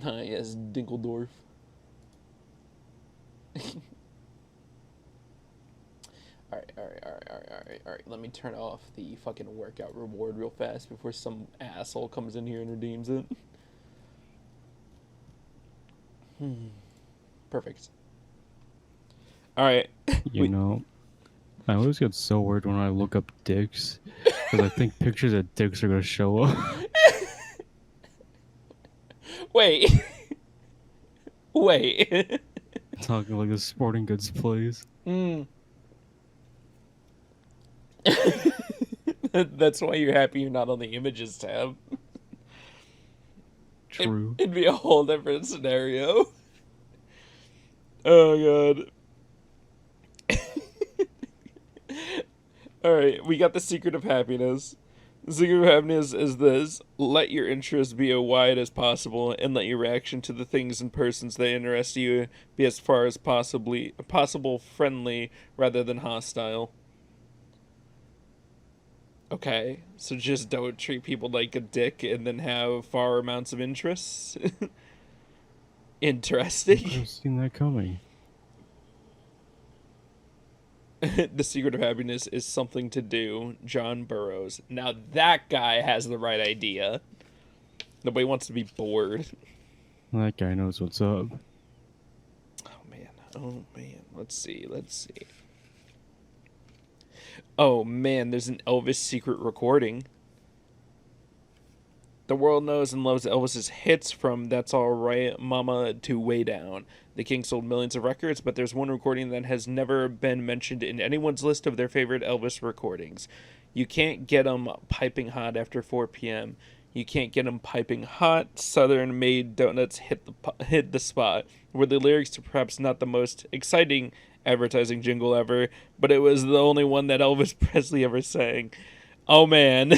Yes, Dinkeldorf. Alright. Let me turn off the fucking workout reward real fast before some asshole comes in here and redeems it. Perfect. Alright. You We know, I always get so worried when I look up dicks because I think pictures of dicks are gonna show up. wait. Wait. Talking like a sporting goods place. mm. That's why you're happy you're not on the images tab. True. It'd be a whole different scenario. Oh god. Alright, we got the secret of happiness. The secret of happiness is this: let your interest be as wide as possible, and let your reaction to the things and persons that interest you be as far as possible friendly rather than hostile. Okay, so just don't treat people like a dick and then have far amounts of interests. I could Interesting. have seen that coming. The secret of happiness is something to do. John Burroughs. Now that guy has the right idea. Nobody wants to be bored. That guy knows what's up. Oh man. Oh man. Let's see. Oh man, there's an Elvis secret recording. The world knows and loves Elvis's hits from That's All Right, Mama to Way Down. The King sold millions of records, but there's one recording that has never been mentioned in anyone's list of their favorite Elvis recordings. You can't get 'em piping hot after 4 p.m. You can't get 'em piping hot. Southern made donuts hit the spot. Were the lyrics to perhaps not the most exciting advertising jingle ever, but it was the only one that Elvis Presley ever sang. Oh man.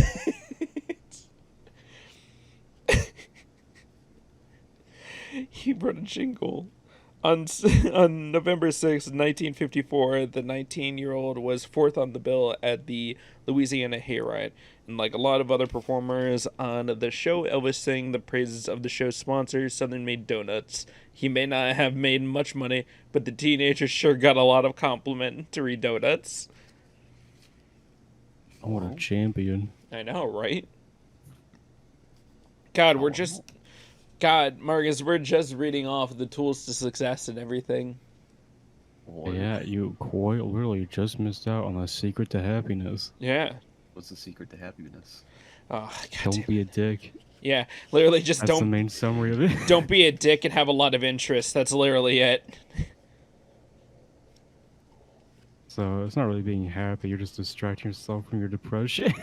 He wrote a jingle. On, on November 6, 1954, the 19-year-old was fourth on the bill at the Louisiana Hayride. And like a lot of other performers on the show, Elvis sang the praises of the show's sponsor, Southern Made Donuts. He may not have made much money, but the teenager sure got a lot of complimentary donuts. What a champion. I know, right? God, we're just God, Marcus, we're just reading off the tools to success and everything. Or Yeah, you quite literally just missed out on the secret to happiness. Yeah. what's the secret to happiness? Oh, God Don't damn be it. a dick. Yeah, literally just That's the main summary of it. don't be a dick and have a lot of interest. That's literally it. So it's not really being happy, you're just distracting yourself from your depression.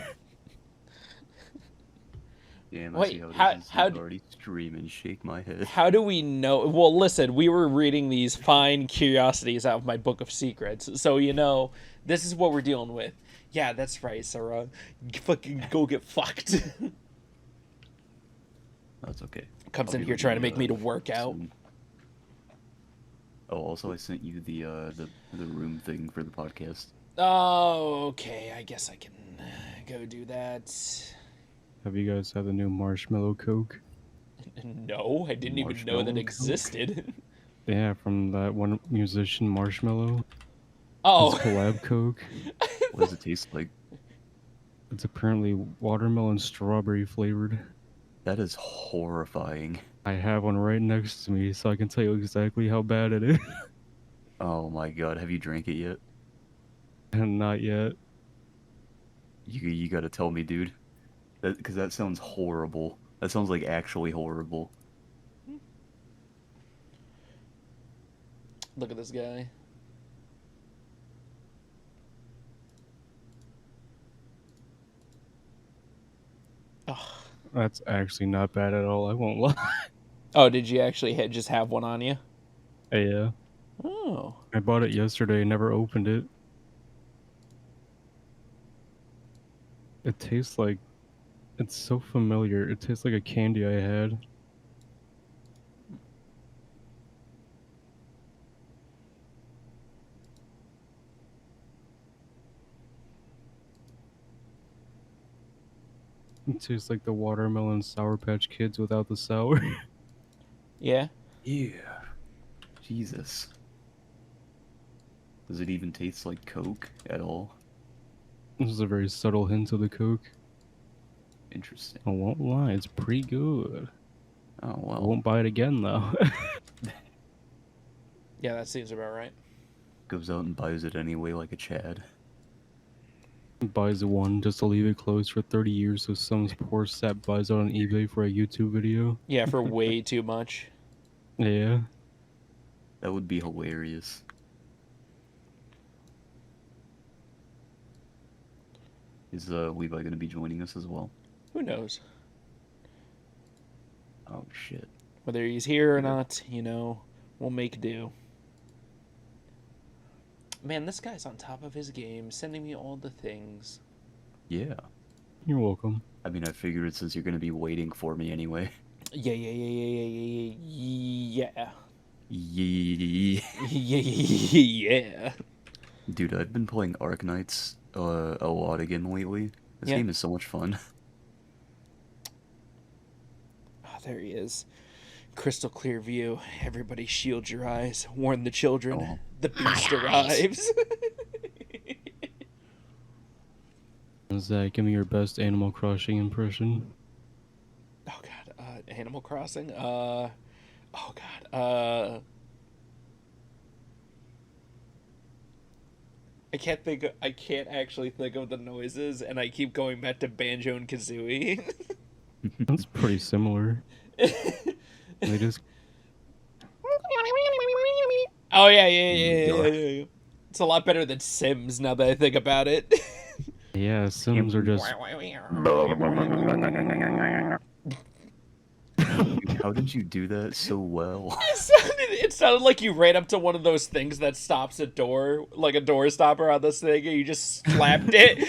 Damn, I Wait, see how it how is. how You already scream and shake my head. how do we know? Well, listen, we were reading these fine curiosities out of my book of secrets, so this is what we're dealing with. Yeah, that's right, Sarah. Fucking go get fucked. That's okay. Comes I'll in be here with trying to you, make me to work out. soon. Oh, also I sent you the room thing for the podcast. Oh, okay. I guess I can go do that. Have you guys had the new marshmallow Coke? No, I didn't even know that Marshmallow Coke? existed. Yeah, from that one musician Marshmallow. His Oh, collab Coke. What does it taste like? It's apparently watermelon strawberry flavored. That is horrifying. I have one right next to me, so I can tell you exactly how bad it is. Oh my god, have you drank it yet? And not yet. You gotta tell me, dude. Because that sounds horrible. That sounds like actually horrible. look at this guy. Oh, That's actually not bad at all, I won't lie. oh, did you actually just have one on you? Yeah. Oh, I bought it yesterday, never opened it. It tastes like... It's so familiar. It tastes like a candy I had. It tastes like the watermelon Sour Patch Kids without the sour. Yeah. Yeah. Jesus. Does it even taste like Coke at all? This is a very subtle hint of the Coke. Interesting. I won't lie, it's pretty good. Oh, I well. won't buy it again though. Yeah, that seems about right. Goes out and buys it anyway like a Chad. Buys one just to leave it closed for 30 years so some poor sap buys it on eBay for a YouTube video. Yeah, for way too much. Yeah. That would be hilarious. Is Levi going to be joining us as well? Who knows? Oh, shit. Whether he's here or Yeah. not, you know, we'll make do. Man, this guy's on top of his game, sending me all the things. Yeah. You're welcome. I mean, I figured since you're going to be waiting for me anyway. Yeah. Yeah. Yeah. Dude, I've been playing Arknights a lot again lately. This Yeah. game is so much fun. Oh, there he is. Crystal clear view. Everybody shield your eyes. Warn the children. Oh. The beast arrives. Zach, give me your best Animal Crossing impression. Oh god, Animal Crossing. Oh god. I can't actually think of the noises, and I keep going back to Banjo and Kazooie. That's pretty similar. They just Oh yeah. It's a lot better than Sims now that I think about it. yeah, Sims are just How did you do that so well? It sounded like you ran up to one of those things that stops a door, like a door stopper on this thing, and you just slapped it.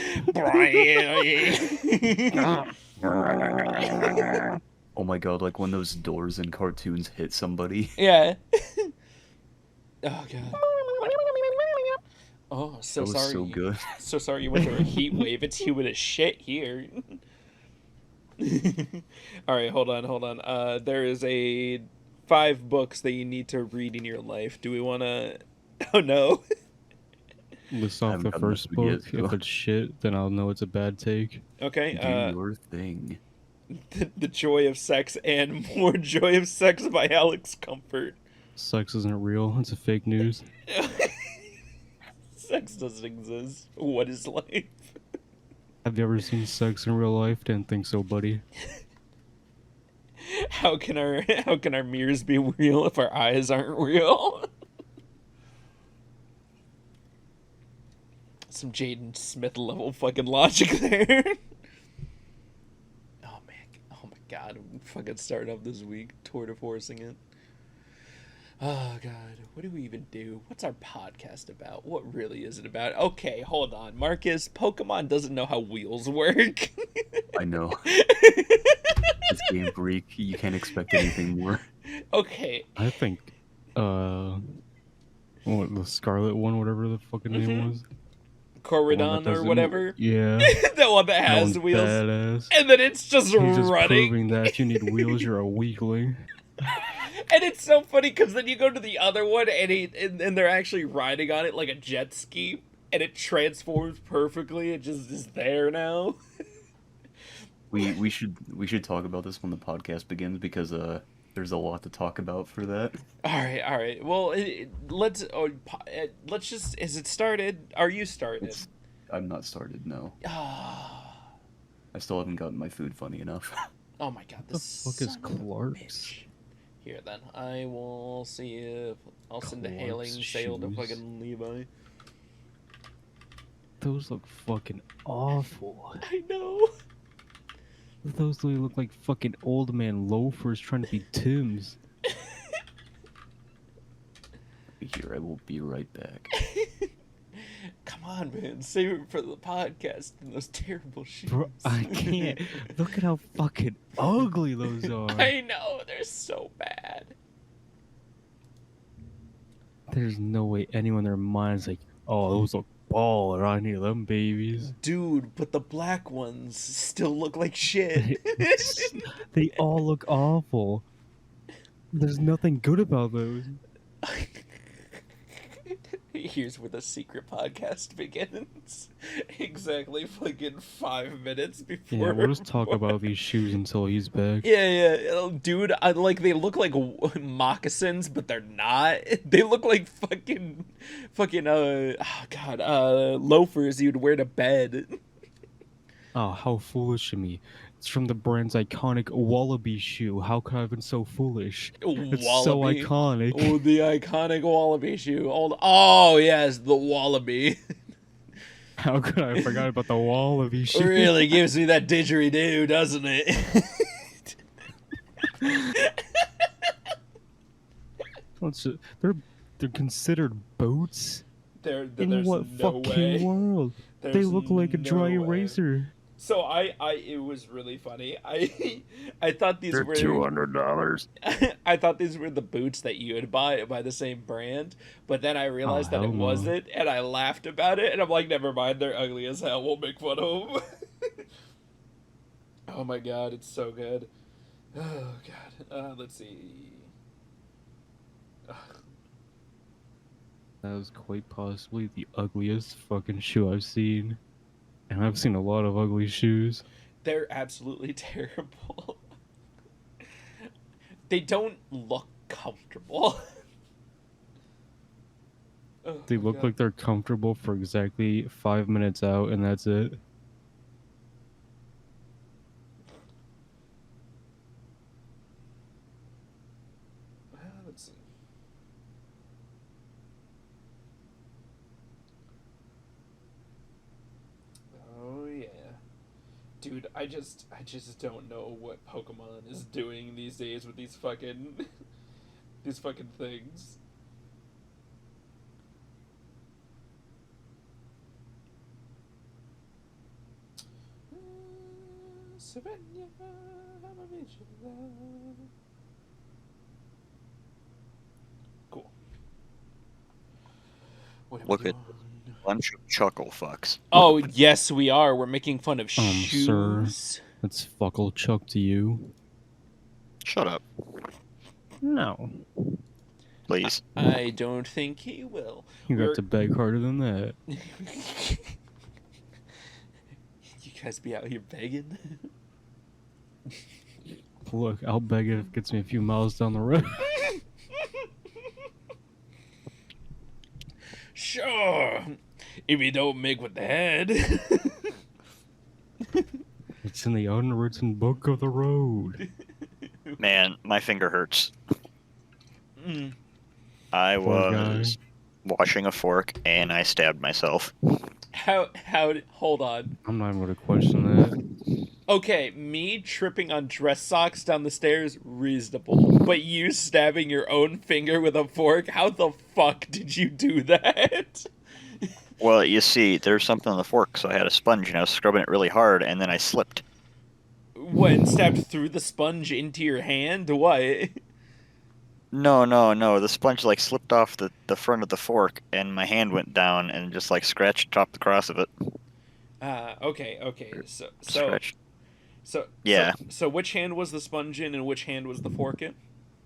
Oh my god, like when those doors in cartoons hit somebody. Yeah. Oh god. Oh, so That was sorry. so good. So sorry you went through a heat wave. It's humid as shit here. All right, hold on. There is 5 books that you need to read in your life. Do we want to? Oh no. list I off haven't the gotten first this one yet, book. so- If it's shit, then I'll know it's a bad take. Okay. Do your thing. The Joy of Sex and More Joy of Sex by Alex Comfort. Sex isn't real. It's a fake news. Sex doesn't exist. What is life? Have you ever seen sex in real life? Didn't think so, buddy. How can our mirrors be real if our eyes aren't real? Some Jaden Smith level fucking logic there. Oh man, oh my god, I'm fucking starting off this week tour de forcing it. Oh god, what do we even do? What's our podcast about? What really is it about? Okay, hold on, Marcus. Pokemon doesn't know how wheels work. I know. It's Game Freak. You can't expect anything more. Okay. I think, the Scarlet one, whatever the fucking name was. Corridon or whatever. Yeah. The one that That has one's wheels. badass. And then it's just He's just running. proving that if you need wheels, you're a weakling. And it's so funny because then you go to the other one and they're actually riding on it like a jet ski, and it transforms perfectly. It just is there now. We should talk about this when the podcast begins because there's a lot to talk about for that. All right. Well, let's just. Is it started? Are you started? I'm not started. No, Ah. I still haven't gotten my food funny enough. Oh my god, The this fuck is son of a Clark's? bitch. Here then, I will see if I'll send a Clark's hailing sale to shoes. fucking Levi. Those look fucking awful. I know. Those really look like fucking old man loafers trying to be Tims. Here, I will be right back. Come on, man, save it for the podcast and those terrible shoes. Bro, I can't. Look at how fucking ugly those are. I know, they're so bad. There's no way anyone in their mind's like, oh, those look baller. I need them babies. Dude, but the black ones still look like shit. They all look awful. There's nothing good about those. Here's where the secret podcast begins. Exactly fucking 5 minutes before. Yeah, we'll just talk about these shoes until he's back. Yeah, dude. Like they look like moccasins, but they're not. They look like fucking oh god, loafers you'd wear to bed. Oh, how foolish of me. It's from the brand's iconic Wallaby shoe. How could I have been so foolish? It's so Wallaby. iconic. Oh, the iconic Wallaby shoe. Oh yes, the Wallaby. How could I have forgot about the Wallaby shoe? Really gives me that didgeridoo, doesn't it? They're considered boots? In There's what no fucking way. world? They There's look like a dry no way. eraser. So it was really funny. I thought these They're were $200. I thought these were the boots that you would buy by the same brand, but then I realized that hell it no. wasn't, and I laughed about it, and I'm like, never mind, they're ugly as hell. We'll make fun of them. Oh my god, it's so good. Oh god. Let's see. That was quite possibly the ugliest fucking shoe I've seen. And I've seen a lot of ugly shoes. They're absolutely terrible. They don't look comfortable. Oh They my look God. like they're comfortable for exactly 5 minutes out, and that's it. Let's see. Oh yeah. Dude, I just don't know what Pokemon is doing these days with these fucking these fucking things. Cool. What are we Look at doing? bunch of chuckle fucks. Oh yes, we are. We're making fun of Sir. shoes. That's fuckle chuck to you. Shut up, No. please. I don't think he will. You We're- got to beg harder than that. You guys be out here begging? Look, I'll beg it if it gets me a few miles down the road. Sure. If you don't make with the head. It's in the unwritten book of the road. Man, my finger hurts. Mm. I Poor was washing a fork and I stabbed myself. How hold on. I'm not even gonna question that. Okay, me tripping on dress socks down the stairs, reasonable. But you stabbing your own finger with a fork, how the fuck did you do that? Well, you see, there's something on the fork, so I had a sponge and I was scrubbing it really hard, and then I slipped. What, and stabbed through the sponge into your hand? What? No, the sponge like slipped off the front of the fork, and my hand went down and just like scratched top across of it. Okay. Scratched. So Yeah. So which hand was the sponge in and which hand was the fork in?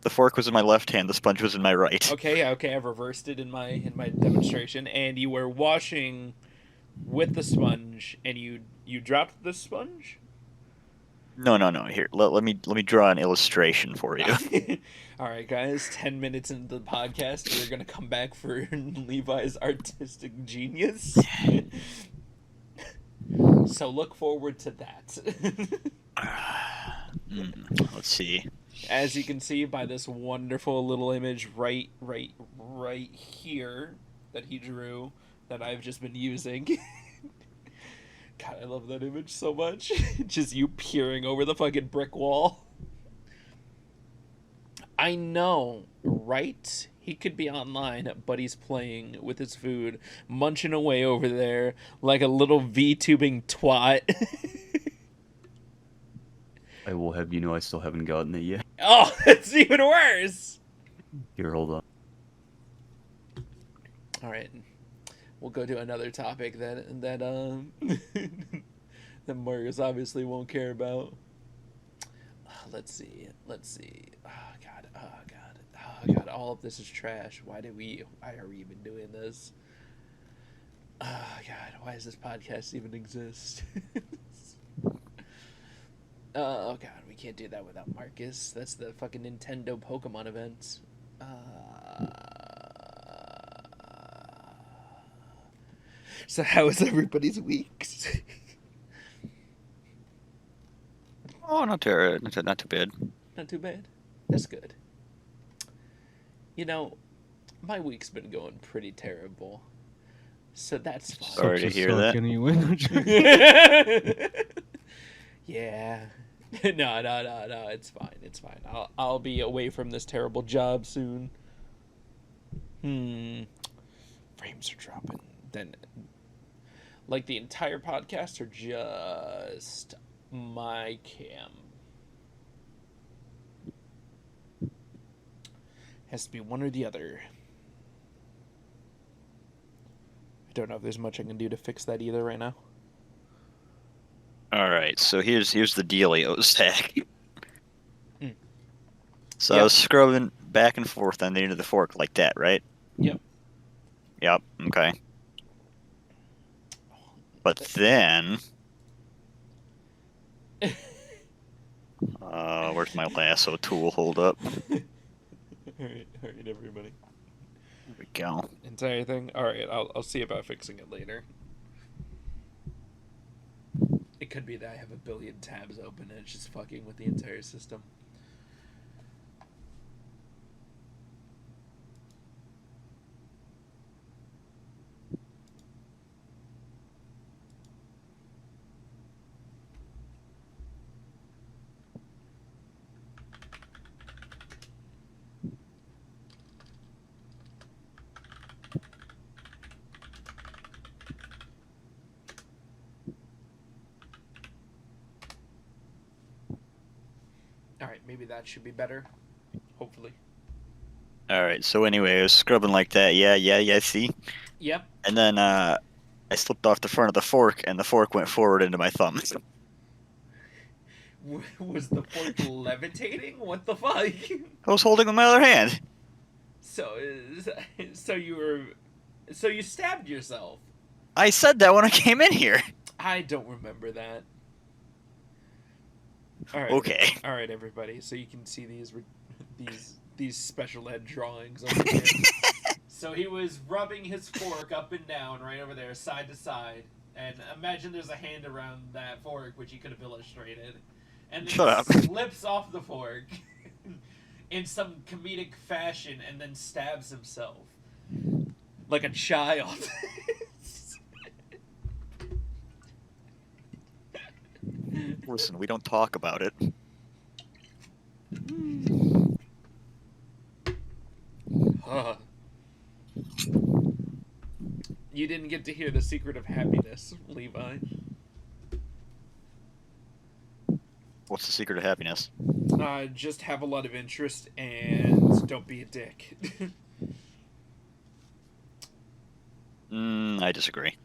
The fork was in my left hand, the sponge was in my right. Okay, I've reversed it in my demonstration, and you were washing with the sponge, and you dropped the sponge. No. Here, let me draw an illustration for you. All right, guys. 10 minutes into the podcast, we're gonna come back for Levi's artistic genius. So look forward to that. Let's see. As you can see by this wonderful little image right here that he drew, that I've just been using. God, I love that image so much. Just you peering over the fucking brick wall. I know, right? He could be online, but he's playing with his food, munching away over there like a little V-tubing twat. I will have you know I still haven't gotten it yet. Oh, it's even worse! Here, hold on. Alright. We'll go to another topic that that Marcus obviously won't care about. Let's see. Oh god. all of this is trash. Why are we even doing this? Oh God, why does this podcast even exist? Oh God, we can't do that without Marcus. That's the fucking Nintendo Pokemon event. So how was everybody's weeks? Oh, not too bad. Not too bad. That's good. You know, my week's been going pretty terrible. So that's fine. Sorry to Sucks hear suck that. Anyway. Yeah. No. It's fine. It's fine. I'll be away from this terrible job soon. Frames are dropping. Then, like the entire podcast, or just my cam? Has to be one or the other. I don't know if there's much I can do to fix that either right now. All right, so here's the dealio, Zach. So I Yep. was scrubbing back and forth on the end of the fork like that, right? Yep. Yep. Okay. But then, where's my lasso tool? Hold up. All right, everybody. There we go. Entire thing. All right, I'll see about fixing it later. It could be that I have a billion tabs open and it's just fucking with the entire system. All right, maybe that should be better. Hopefully. All right. So anyway, I was scrubbing like that. Yeah. See. Yep. And then I slipped off the front of the fork, and the fork went forward into my thumb. Was the fork levitating? What the fuck? I was holding it with my other hand. So you stabbed yourself. I said that when I came in here. I don't remember that. All right. Okay. All right, everybody. So you can see these special ed drawings over here. So he was rubbing his fork up and down right over there, side to side, and imagine there's a hand around that fork, which he could have illustrated, and then Shut up. slips off the fork in some comedic fashion, and then stabs himself like a child. Listen, we don't talk about it. Huh. You didn't get to hear the secret of happiness, Levi. What's the secret of happiness? Just have a lot of interest and don't be a dick. I disagree.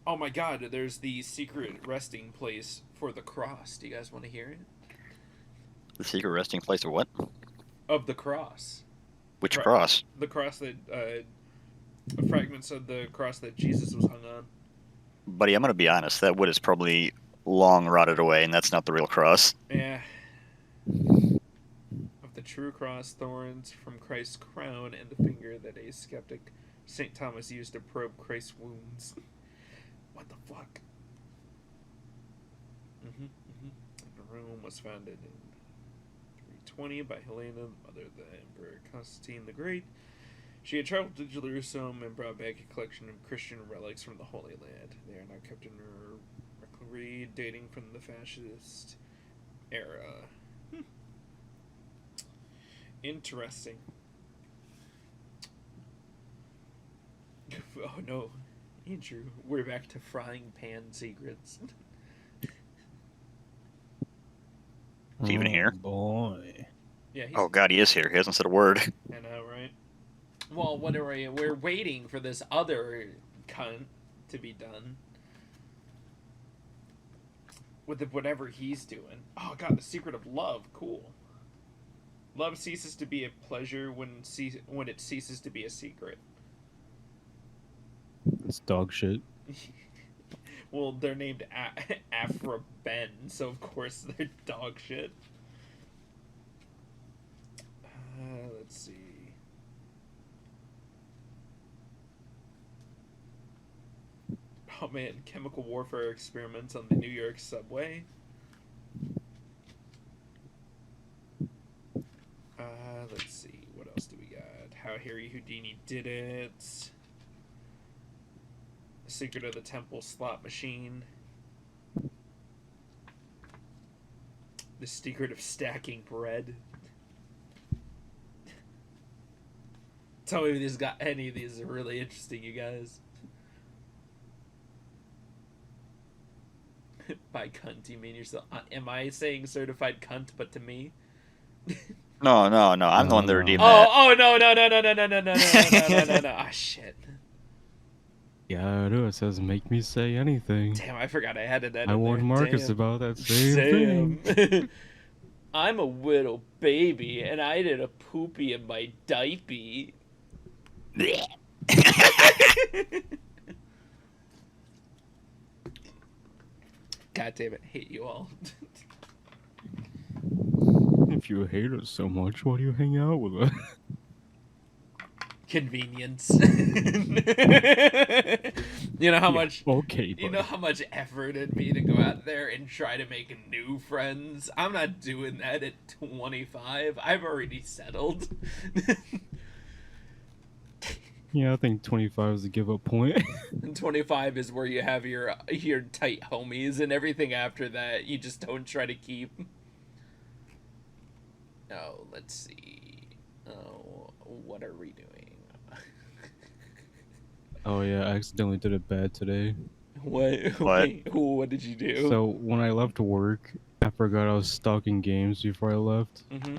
Oh my god, there's the secret resting place for the cross. Do you guys want to hear it? The secret resting place of what? Of the cross. Which cross? The cross that, fragments of the cross that Jesus was hung on. Buddy, I'm gonna be honest. That wood is probably long rotted away, and that's not the real cross. Yeah. Of the true cross, thorns from Christ's crown, and the finger that a skeptic St. Thomas used to probe Christ's wounds. What the fuck? Rome was founded in 320 by Helena, mother of the Emperor Constantine the Great. She had traveled to Jerusalem and brought back a collection of Christian relics from the Holy Land. They are now kept in her reliquary, dating from the fascist era. Interesting. Oh no, Andrew, we're back to frying pan secrets. Is he even here? Boy. Yeah. He's, Oh god, he is here. He hasn't said a word. I know, right? Well, what are we? We're waiting for this other cunt to be done with whatever he's doing. Oh god, the secret of love, cool. Love ceases to be a pleasure when it ceases to be a secret. It's dog shit. Well, they're named Afra Ben, so of course they're dog shit. Let's see. Oh man, chemical warfare experiments on the New York subway. Let's see. What else do we got? How Harry Houdini did it. The Secret of the Temple slot machine. The Secret of stacking bread. Tell me if these got any of these are really interesting, you guys. By cunt, you mean yourself? Am I saying certified cunt, but to me? No. I'm the one that No. redeemed that. Oh no. Ah, shit. Yeah, I do. It says make me say anything. Damn, I forgot I added that. I in warned there. Marcus Damn. about that same thing. Damn. I'm a little baby, and I did a poopy in my diaper. God damn it, hate you all. If you hate us so much, why do you hang out with us? Convenience. You know how much Okay, you know how much effort it'd be to go out there and try to make new friends? I'm not doing that at 25. I've already settled. Yeah, I think 25 is the give up point. And 25 is where you have your tight homies, and everything after that you just don't try to keep. Oh, let's see. Oh, what are we doing? Oh yeah, I accidentally did it bad today. What? What? Wait, what did you do? So when I left work, I forgot I was stocking games before I left. Mm-hmm.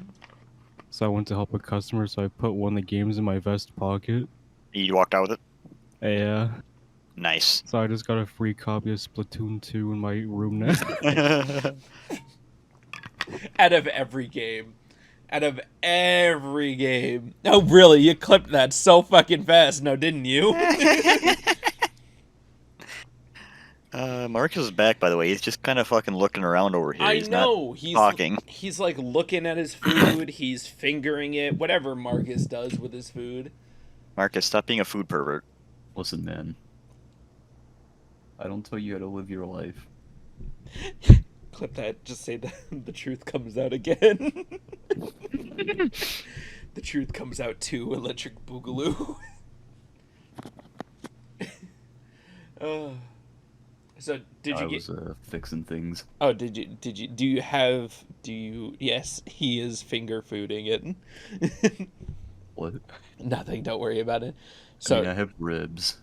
So I went to help a customer, so I put one of the games in my vest pocket. You walked out with it? Yeah. Nice. So I just got a free copy of Splatoon 2 in my room now. Out of every game. Out of every game. Oh, really? You clipped that so fucking fast, now didn't you? Marcus is back, by the way. He's just kind of fucking looking around over here. I He's know. Not He's talking. He's like looking at his food. He's fingering it. Whatever Marcus does with his food. Marcus, stop being a food pervert. Listen, man. I don't tell you how to live your life. Clip that. Just say that the truth comes out again. The truth comes out too. Electric Boogaloo. So did you I get? was fixing things. Oh, did you? Do you have? Do you? Yes, he is finger fooding it. What? Nothing. Don't worry about it. I So, mean, I have ribs.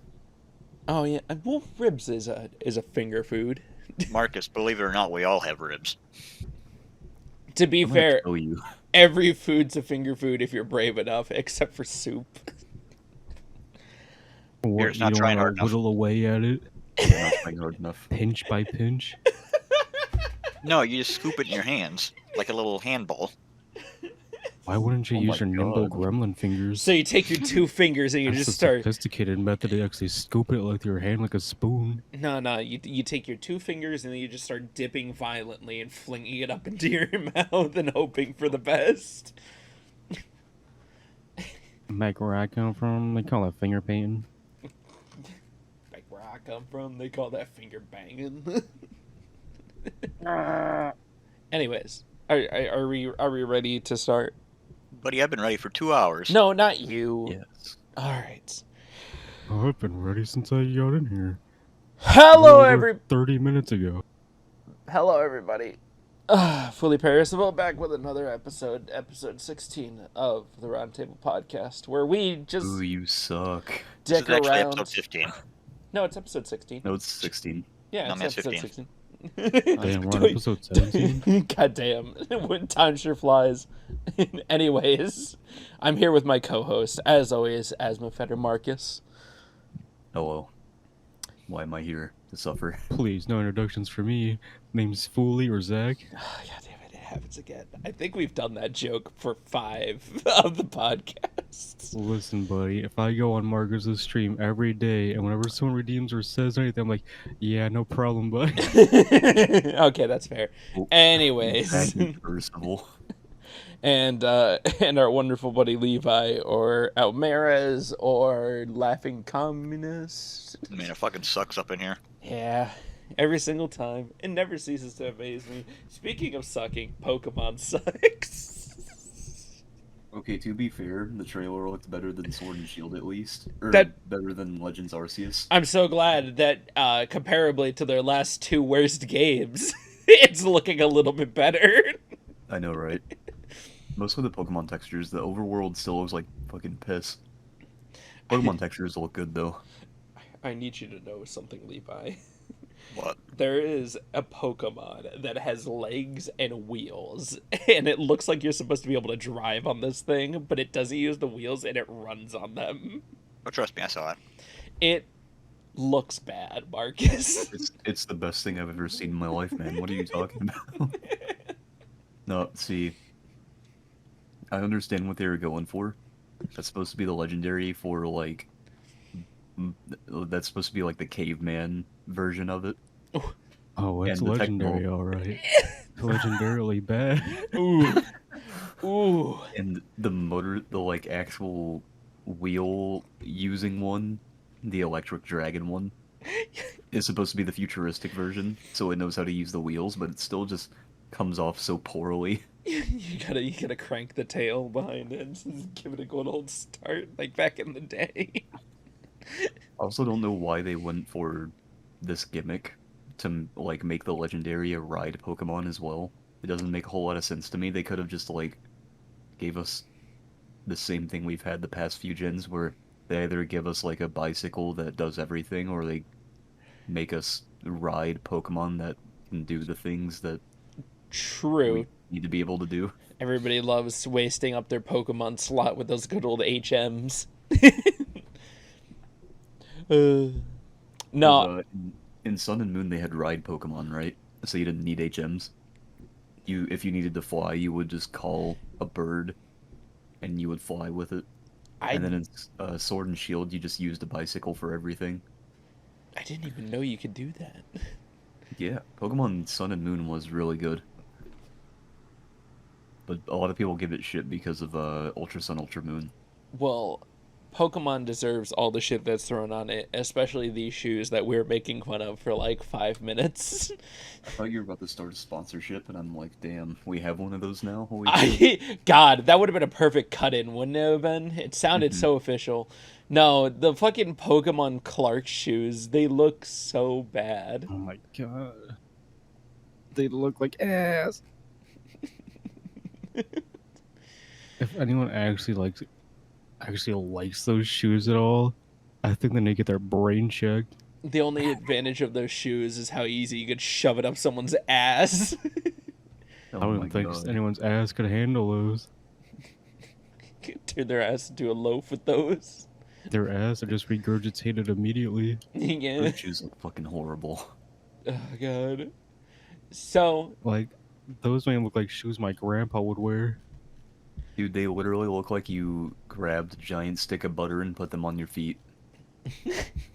oh yeah, well, ribs is a finger food. Marcus, believe it or not, we all have ribs. To be I'm gonna fair, tell you. every food's a finger food if you're brave enough, except for soup. What, You're just not trying hard enough. whittle away at it, I'm not trying hard enough. pinch by pinch. No, you just scoop it in your hands, like a little handball. Why wouldn't you Oh use my your nimble God. gremlin fingers? So you take your two fingers and you That's just a start. sophisticated method to actually scoop it with your hand like a spoon. No. You take your two fingers and then you just start dipping violently and flinging it up into your mouth and hoping for the best. Back where I come from, they call it finger painting. Like where I come from, they call that finger banging. Anyways, are we ready to start? Buddy, I've been ready for 2 hours. No, not you. Yes. All right. Oh, I've been ready since I got in here. Hello, Over 30 minutes ago. Hello, everybody. Fully perishable, back with another episode 16 of the Roundtable Podcast, where we just Ooh, you suck. This dick is actually around. episode 15. No, it's episode 16. No, it's 16. Yeah, No, it's man, episode 15. 16. Damn, we're on episode 17. God damn. When time sure flies. Anyways, I'm here with my co-host, as always, Asma Feder Marcus. Hello. Why am I here to suffer? Please, no introductions for me. Name's Fooly or Zach. God damn it, it happens again. I think we've done that joke for 5 of the podcasts. Listen, buddy, if I go on Marcus's stream every day and whenever someone redeems or says anything, I'm like, yeah, no problem, buddy. Okay, that's fair. Oh, Anyways, Irreversible. and our wonderful buddy Levi, or Outmares, or Laughing Communist. I mean, it fucking sucks up in here. Yeah, every single time. It never ceases to amaze me. Speaking of sucking, Pokemon sucks. Okay, to be fair, the trailer looked better than Sword and Shield at least. Or better than Legends Arceus. I'm so glad that, comparably to their last 2 worst games, it's looking a little bit better. I know, right? Mostly the Pokemon textures. The overworld still looks like fucking piss. Pokemon textures look good, though. I need you to know something, Levi. What? There is a Pokemon that has legs and wheels, and it looks like you're supposed to be able to drive on this thing, but it doesn't use the wheels and it runs on them. Oh, trust me, I saw it. It looks bad, Marcus. It's the best thing I've ever seen in my life, man. What are you talking about? No, see, I understand what they were going for. That's supposed to be the legendary for, like, that's supposed to be like the caveman version of it. Oh, it's And the legendary, alright. Legendarily bad. Ooh. Ooh. And the motor, the like actual wheel using one, the electric dragon one, is supposed to be the futuristic version, so it knows how to use the wheels, but it still just comes off so poorly. You gotta crank the tail behind it and just give it a good old start, like back in the day. I also don't know why they went for this gimmick to like make the legendary a ride Pokemon as well. It doesn't make a whole lot of sense to me. They could have just like gave us the same thing we've had the past few gens, where they either give us like a bicycle that does everything, or they make us ride Pokemon that can do the things that True. we need to be able to do. Everybody loves wasting up their Pokemon slot with those good old HMs. No. In Sun and Moon they had ride Pokemon, right? So you didn't need HMs. If you needed to fly, you would just call a bird, and you would fly with it. And then in Sword and Shield, you just used a bicycle for everything. I didn't even know you could do that. Yeah, Pokemon Sun and Moon was really good. But a lot of people give it shit because of Ultra Sun, Ultra Moon. Well, Pokemon deserves all the shit that's thrown on it, especially these shoes that we're making fun of for like 5 minutes. I thought you were about to start a sponsorship, and I'm like, damn, we have one of those now? Holy shit. God, that would have been a perfect cut-in, wouldn't it have been? It sounded so official. No, the fucking Pokemon Clark shoes, they look so bad. Oh my god. They look like ass. If anyone actually likes those shoes at all, I think they need to get their brain checked. The only advantage of those shoes is how easy you could shove it up someone's ass. Oh I my wouldn't think God. anyone's ass could handle those. Turn their ass into a loaf with those. Their ass are just regurgitated immediately. Yeah. Those shoes look fucking horrible. Oh, God. So, Like, those may look like shoes my grandpa would wear. Dude, they literally look like you grabbed a giant stick of butter and put them on your feet.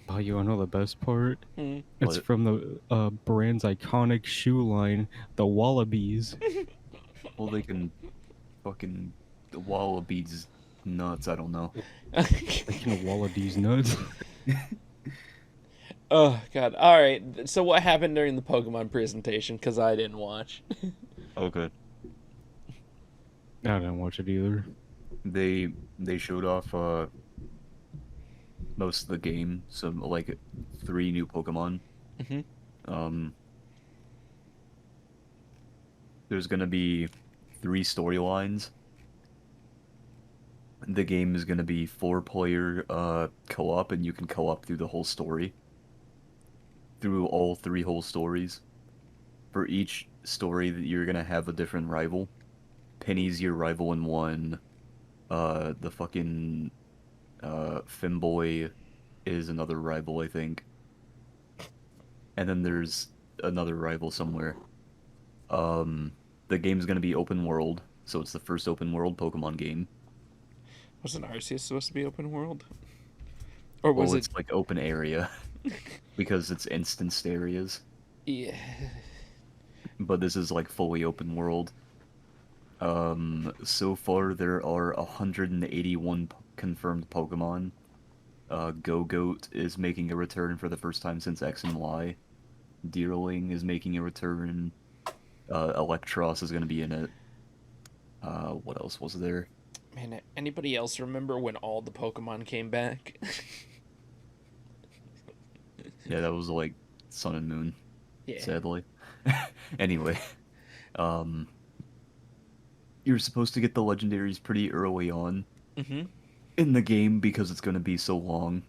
Oh, you wanna know the best part? hmm. It's What? from the brand's iconic shoe line, the Wallabies. Well, they can fucking... The Wallabies nuts, I don't know. Speaking of Wallabies nuts. Oh, God. All right. So what happened during the Pokemon presentation? Because I didn't watch. Okay. I didn't watch it either. They showed off most of the game, some like 3 new Pokemon. Mhm. There's gonna be 3 storylines. The game is gonna be 4-player co-op, and you can co-op through the whole story. Through all 3 whole stories. For each story, that you're gonna have a different rival. Penny's your rival in one. The fucking Femboy is another rival, I think. And then there's another rival somewhere. The the game's gonna be open world, so it's the first open world Pokemon game. Wasn't Arceus supposed to be open world? Or was Well, it? it's like open area because it's instanced areas, Yeah. but this is like fully open world. So far there are 181 confirmed Pokemon. Go-Goat is making a return for the first time since X and Y. Deerling is making a return. Electros is going to be in it. What else was there? Man, anybody else remember when all the Pokemon came back? Yeah, that was like Sun and Moon, Yeah. sadly. Anyway, um, you're supposed to get the legendaries pretty early on Mm-hmm. in the game because it's going to be so long.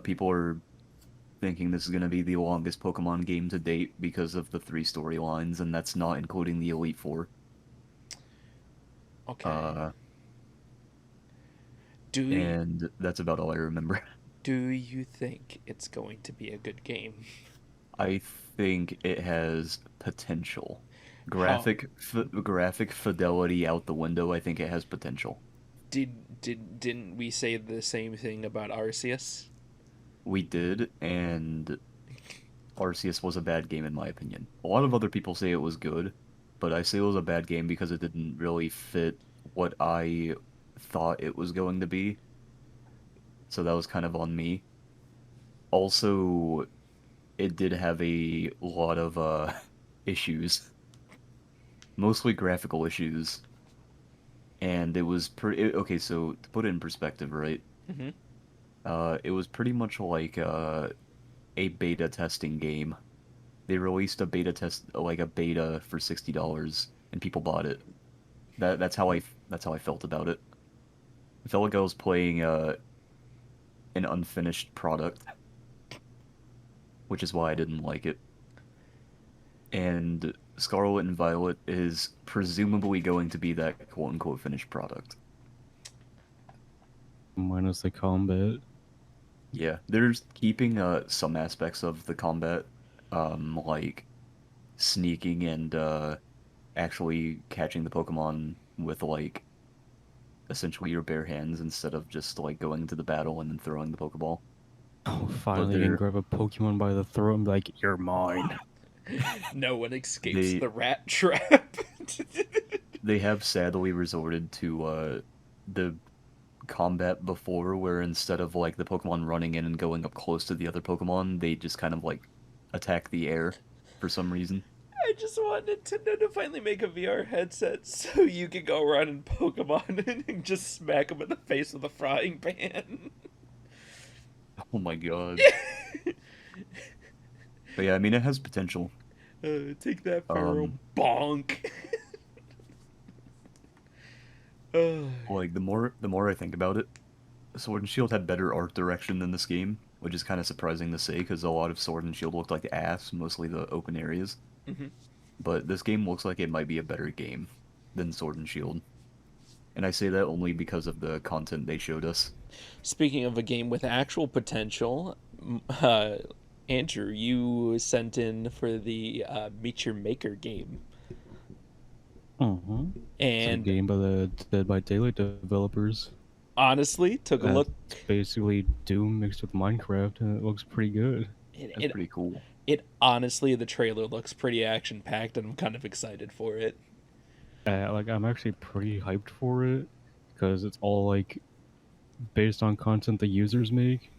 People are thinking this is going to be the longest Pokemon game to date because of the 3 storylines, and that's not including the Elite Four. Okay. And that's about all I remember. Do you think it's going to be a good game? I think it has potential. How Graphic fidelity out the window. I think it has potential. didn't we say the same thing about Arceus? We did, and Arceus was a bad game in my opinion. A lot of other people say it was good, but I say it was a bad game because it didn't really fit what I thought it was going to be. So that was kind of on me. Also, it did have a lot of issues, mostly graphical issues, and it was pretty okay. So to put it in perspective, right? Mm-hmm. It was pretty much like a beta testing game. They released a beta test, like a beta for $60, and people bought it. That's how I felt about it. I felt like I was playing an unfinished product, which is why I didn't like it. And Scarlet and Violet is presumably going to be that quote-unquote finished product. Minus the combat. Yeah, they're keeping some aspects of the combat, like sneaking and actually catching the Pokemon with like essentially your bare hands instead of just like going into the battle and then throwing the Pokeball. Oh, finally you can they're- grab a Pokemon by the throat and be like, you're mine. No one escapes They- the rat trap. They have sadly resorted to the combat before, where instead of like the Pokemon running in and going up close to the other Pokemon, they just kind of like attack the air for some reason. I just want Nintendo to finally make a VR headset so you can go around and Pokemon and just smack them in the face with a frying pan. Oh my god. But yeah, I mean, it has potential. Take that, Pharaoh. Bonk. Like the more I think about it, Sword and Shield had better art direction than this game, which is kind of surprising to say because a lot of Sword and Shield looked like ass, mostly the open areas. Mm-hmm. But this game looks like it might be a better game than Sword and Shield. And I say that only because of the content they showed us. Speaking of a game with actual potential, Andrew, you sent in for the Meet Your Maker game. Mm-hmm. It's a And game by the Dead by Daylight developers. honestly, took a look. It's basically Doom mixed with Minecraft, and it looks pretty good. That's pretty cool. It honestly, the trailer looks pretty action packed, and I'm kind of excited for it. Like I'm actually pretty hyped for it because it's all like based on content the users make.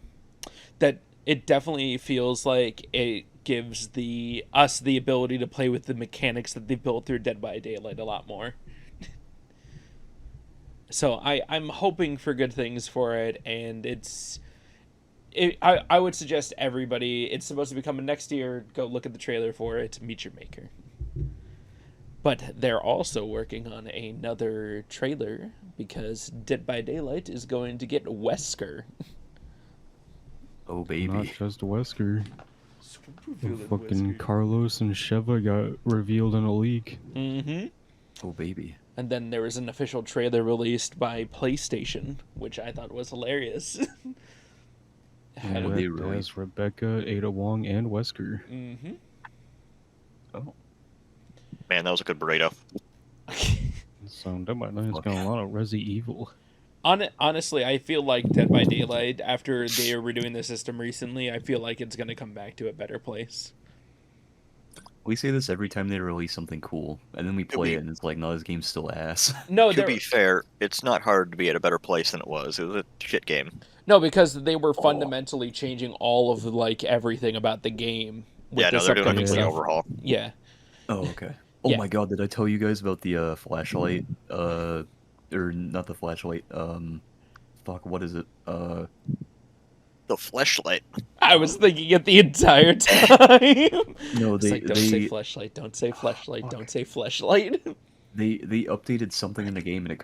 That it definitely feels like it gives us the ability to play with the mechanics that they built through Dead by Daylight a lot more. So I'm hoping for good things for it, and I would suggest everybody. It's supposed to be coming next year. Go look at the trailer for it. Meet Your Maker. But they're also working on another trailer because Dead by Daylight is going to get Wesker. Oh Not baby. just Wesker. Fucking Carlos and Sheva got revealed in a leak. Mm-hmm. Oh baby. And then there was an official trailer released by PlayStation, which I thought was hilarious. And Would they it really? has Rebecca, Ada Wong, and Wesker. Mm-hmm. Oh. Man, that was a good burrito. So that might not got a lot of Resi Evil. Honestly, I feel like Dead by Daylight, after they are redoing the system recently, I feel like it's going to come back to a better place. We say this every time they release something cool, and then we play it, and it's like, no, this game's still ass. No, To be fair, it's not hard to be at a better place than it was. It was a shit game. no, because they were fundamentally changing all of like everything about the game. With Yeah, no, this they're doing a upcoming complete stuff. overhaul. Yeah. Oh, okay. Oh Yeah. my god, did I tell you guys about the flashlight? Or not the flashlight, fuck, what is it? The fleshlight. I was thinking it the entire time. No, It's like, don't say fleshlight, don't say fleshlight, don't say fleshlight. They updated something in the game and it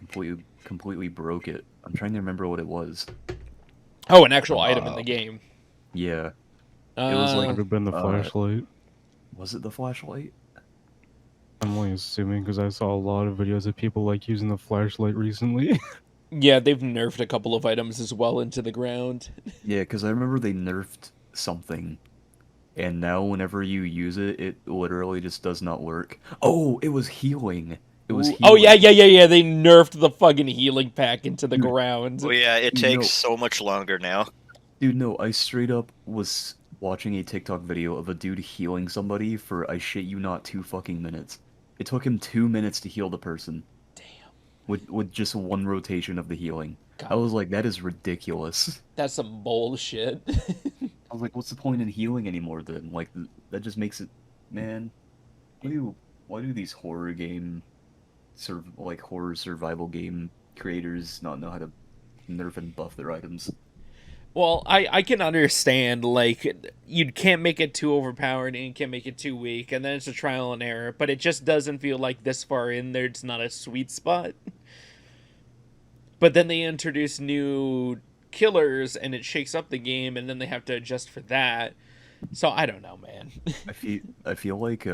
completely broke it. I'm trying to remember what it was. Oh, an actual item in the game. Yeah. It was like- Could have been the flashlight. Was it the flashlight? I'm only assuming because I saw a lot of videos of people like using the flashlight recently. Yeah, they've nerfed a couple of items as well into the ground. Yeah, because I remember they nerfed something, and now whenever you use it, it literally just does not work. Oh, it was healing. It was healing. Oh yeah. They nerfed the fucking healing pack into the Dude. ground. Well, yeah, it You takes know- so much longer now. Dude, no, I straight up was watching a TikTok video of a dude healing somebody for, I shit you not, 2 fucking minutes. It took him 2 minutes to heal the person. Damn. With just one rotation of the healing. God. I was like, that is ridiculous. That's some bullshit. I was like, what's the point in healing anymore then? Like, that just makes it... Man, why do these horror survival game creators not know how to nerf and buff their items? Well, I can understand, like, you can't make it too overpowered and you can't make it too weak, and then it's a trial and error, but it just doesn't feel like this far in there, it's not a sweet spot. But then they introduce new killers, and it shakes up the game, and then they have to adjust for that. So, I don't know, man. I feel like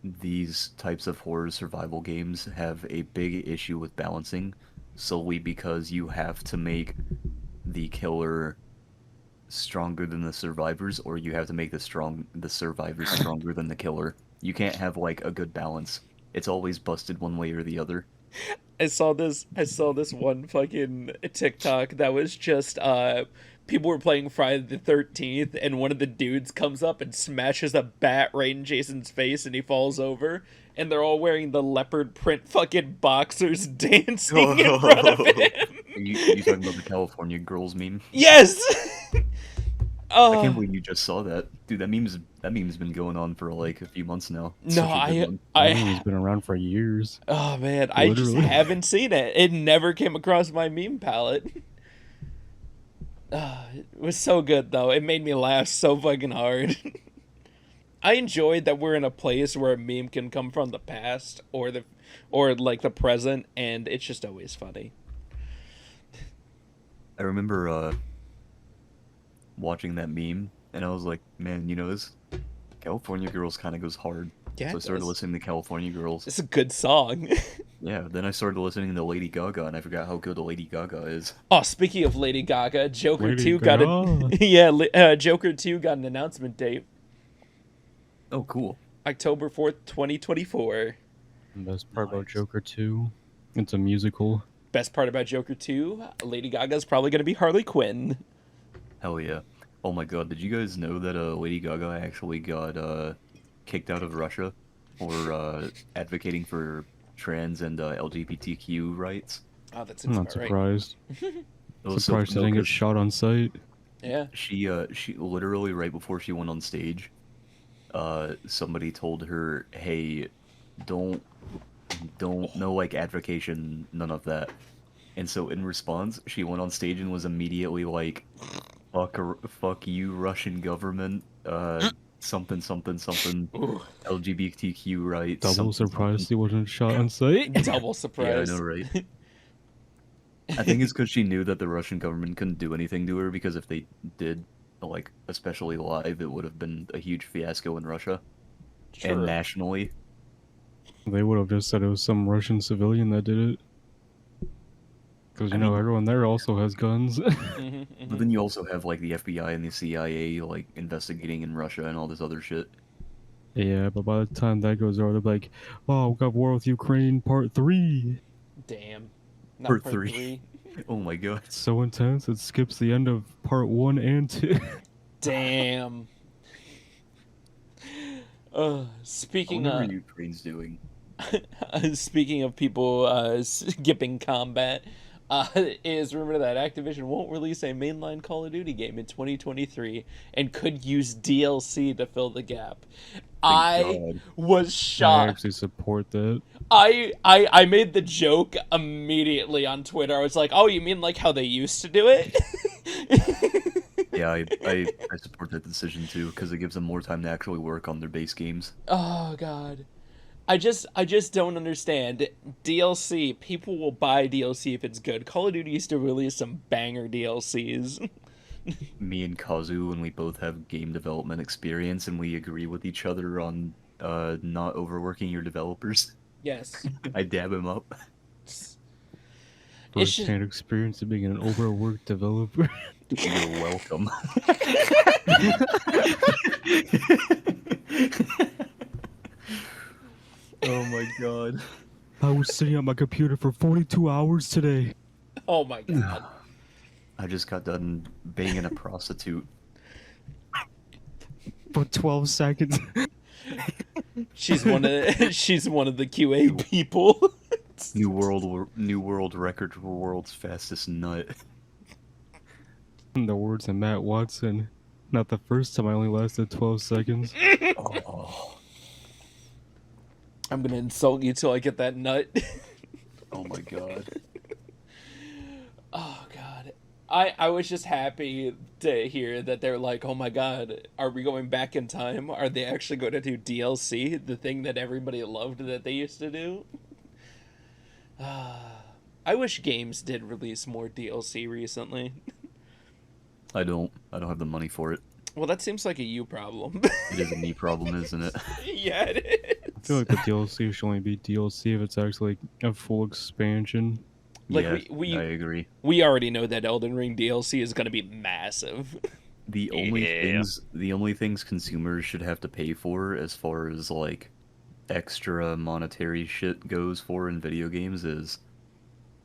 these types of horror survival games have a big issue with balancing, solely because you have to make the killer stronger than the survivors, or you have to make the survivors stronger than the killer. You can't have like a good balance. It's always busted one way or the other. I saw this one fucking TikTok that was just people were playing Friday the 13th, and one of the dudes comes up and smashes a bat right in Jason's face, and he falls over, and they're all wearing the leopard print fucking boxers dancing in front of him. You talking about the California girls meme? Yes. I can't believe you just saw that, dude. That meme's been going on for like a few months now. It's No, such a good one. It's been around for years. Oh man, I just Literally. haven't seen it. It never came across my meme palette. It was so good though. It made me laugh so fucking hard. I enjoyed that we're in a place where a meme can come from the past or like the present, and it's just always funny. I remember watching that meme, and I was like, man, you know, this California Girls kind of goes hard. Yeah, So I it started does. listening to California Girls. It's a good song. Yeah, then I started listening to Lady Gaga, and I forgot how good Lady Gaga is. Oh, speaking of Lady Gaga, Joker Lady 2 got Gaga. Joker 2 got an announcement date, Oh, cool. October 4th, 2024. And best part about Nice. Joker 2, it's a musical. Best part about Joker 2, Lady Gaga's probably going to be Harley Quinn. Hell yeah. Oh my god, did you guys know that Lady Gaga actually got kicked out of Russia for advocating for trans and LGBTQ rights? Oh, that I'm seems not about right. surprised. It was Surprised she no, didn't get 'cause shot on sight. Yeah. she literally right before she went on stage, somebody told her, "Hey, don't no like advocation, none of that." And so in response, she went on stage and was immediately like, "Fuck you, Russian government, something Ooh, LGBTQ rights." Double something, surprised something." he wasn't shot on sight. double Yeah, I surprise. know, right? I think it's because she knew that the Russian government couldn't do anything to her, because if they did, like, especially live, it would have been a huge fiasco in Russia and True. nationally. They would have just said it was some Russian civilian that did it. Because, I mean- everyone there also has guns. Mhm, But mhm. then you also have like the FBI and the CIA like investigating in Russia and all this other shit. Yeah, but by the time that goes over, they're like, "Oh, we got War with Ukraine Part 3." Damn. Not Part part 3. 3. Oh my god. It's so intense, it skips the end of Part 1 and 2. Damn. I Speaking wonder what Ukraine's doing. speaking of people skipping combat, is rumor that Activision won't release a mainline Call of Duty game in 2023 and could use DLC to fill the gap. I God. was I shocked. actually support that. I made the joke immediately on Twitter. I was like, "Oh, you mean like how they used to do it?" Yeah, I support that decision too, because it gives them more time to actually work on their base games. Oh god. I just don't understand. DLC, people will buy DLC if it's good. Call of Duty used to release some banger DLCs. Me and Kazu, and we both have game development experience, and we agree with each other on not overworking your developers. Yes. I dab him up. It's just First-hand experience of being an overworked developer. You're welcome. Oh my god. I was sitting at my computer for 42 hours today. oh my god. I just got done banging a prostitute. For 12 seconds. She's one of the QA people. New world record for world's fastest nut. In the words of Matt Watson, not the first time I only lasted 12 seconds. Oh, I'm gonna insult you till I get that nut. oh my god. Oh god. I was just happy to hear that they're like, oh my god, are we going back in time? Are they actually going to do DLC? The thing that everybody loved that they used to do? I wish games did release more DLC recently. I don't have the money for it. Well, that seems like a you problem. It is a me problem, isn't it? Yeah, it I feel is. like the DLC should only be DLC if it's actually a full expansion. Like, yeah, we I agree. we already know that Elden Ring DLC is going to be massive. The only things consumers should have to pay for as far as like extra monetary shit goes for in video games is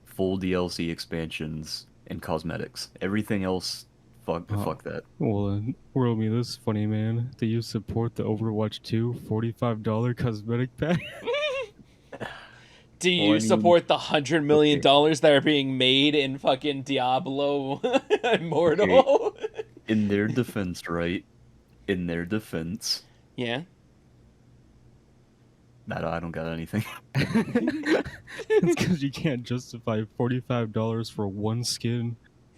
full DLC expansions and cosmetics. Everything else, fuck that. Well, world me this funny, man. Do you support the Overwatch 2 $45 cosmetic pack? Do you Well, I mean, support the $100 million okay. that are being made in fucking Diablo Immortal? In their defense, right? In their defense, Yeah. I don't got anything. It's because you can't justify $45 for one skin.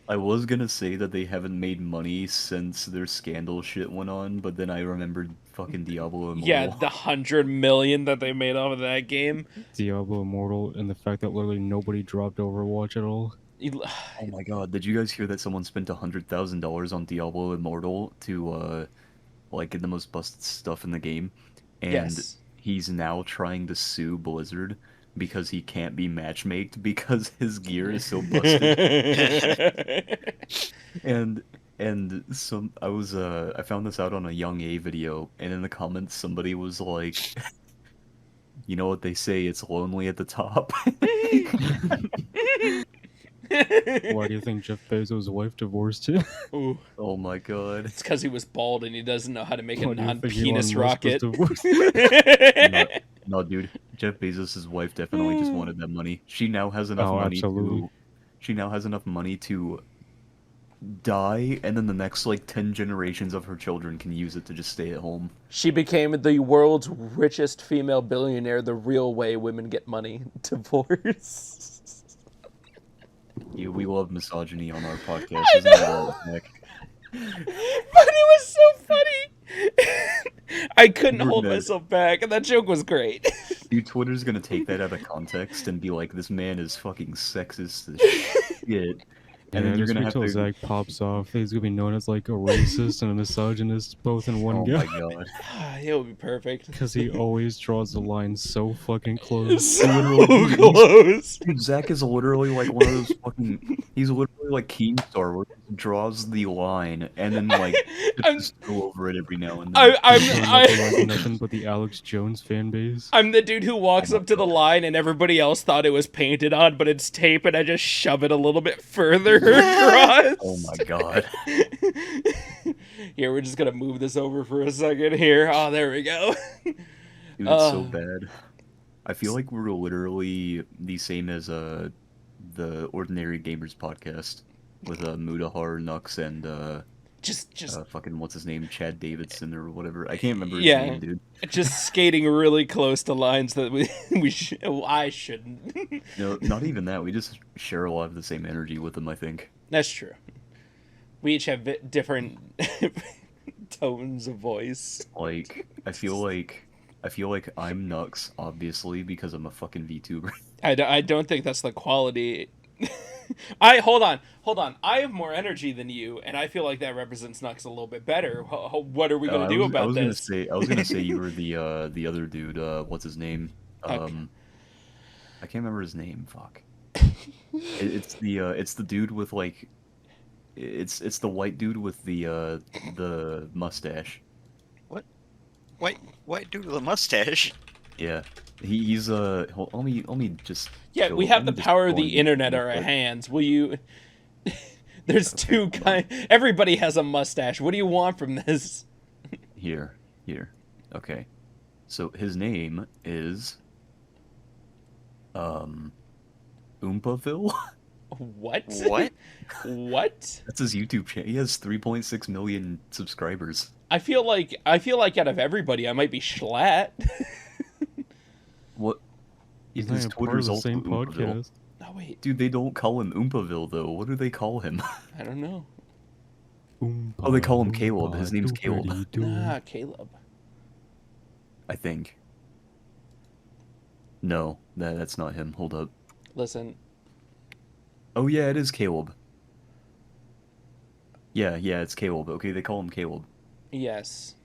I was gonna say that they haven't made money since their scandal shit went on, but then I remembered fucking Diablo Immortal. Yeah, the $100 million that they made off of that game. Diablo Immortal, and the fact that literally nobody dropped Overwatch at all. Oh my god, did you guys hear that someone spent $100,000 on Diablo Immortal to like get the most busted stuff in the game? And Yes. he's now trying to sue Blizzard because he can't be matchmaked because his gear is so busted. And some I found this out on a Young A video, and in the comments somebody was like, you know what they say, it's lonely at the top. Why do you think Jeff Bezos' wife divorced him? Ooh, Oh my god. it's because he was bald and he doesn't know how to make a Why do you think non-penis Elon Musk was rocket. divorced? No, dude. Jeff Bezos' wife definitely just wanted that money. She now has enough Oh, money absolutely. to. She now has enough money to die, and then the next like 10 generations of her children can use it to just stay at home. She became the world's richest female billionaire the real way women get money. Divorce. Yeah, we love misogyny on our podcast, isn't it, Nick? But it was so funny. I couldn't We're hold dead. myself back, and that joke was great. Dude, Twitter's gonna take that out of context and be like, this man is fucking sexist as shit. And then you're just gonna wait have till to. Zach pops off. He's gonna be known as like a racist and a misogynist both in one Oh go. my god. It would be perfect. Because he always draws the line so fucking close. So Literally, close. Dude, Zach is literally like one of those fucking. He's literally like Keemstar, where it draws the line and then like I'm, just go over it every now and then. Showing up with, like, nothing but the Alex Jones fan base. I'm the dude who walks Oh my up to the God. line and everybody else thought it was painted on, but it's tape, and I just shove it a little bit further across. Oh my God. Here, we're just gonna move this over for a second here. Oh, there we go. Dude, it's so bad. I feel like we're literally the same as the Ordinary Gamers podcast with Mudahar, Nux, and just fucking what's his name, Chad Davidson or whatever. I can't remember his Yeah. name, dude. just skating really close to lines that I shouldn't. No, not even that. We just share a lot of the same energy with them, I think. That's true. We each have different tones of voice. Like, I feel like I'm Nux, obviously, because I'm a fucking VTuber. I don't think that's the quality. Hold on. I have more energy than you, and I feel like that represents Nux a little bit better. What are we gonna do about this? I was gonna say you were the other dude. What's his name? Okay. I can't remember his name. Fuck. It's the dude with like, it's the white dude with the mustache. White dude with a mustache. Yeah, he's hold, let me just. Yeah, we have the power of the internet at our hands. Will you? There's two kind. Everybody has a mustache. What do you want from this? Here. Okay. So his name is Oompaville. What? What? What? That's his YouTube channel. He has 3.6 million subscribers. I feel like out of everybody, I might be Schlatt. What? He's not His even part of Twitter's the also same Oompaville. podcast. Oh wait, Dude, they don't call him Oompaville though. What do they call him? I don't know. Oh, they call him Caleb. His name's Caleb. Ah, Caleb. I think. No, that's not him. Hold up. Listen, Oh yeah, it is Caleb. Yeah, it's Caleb. Okay, they call him Caleb. yes.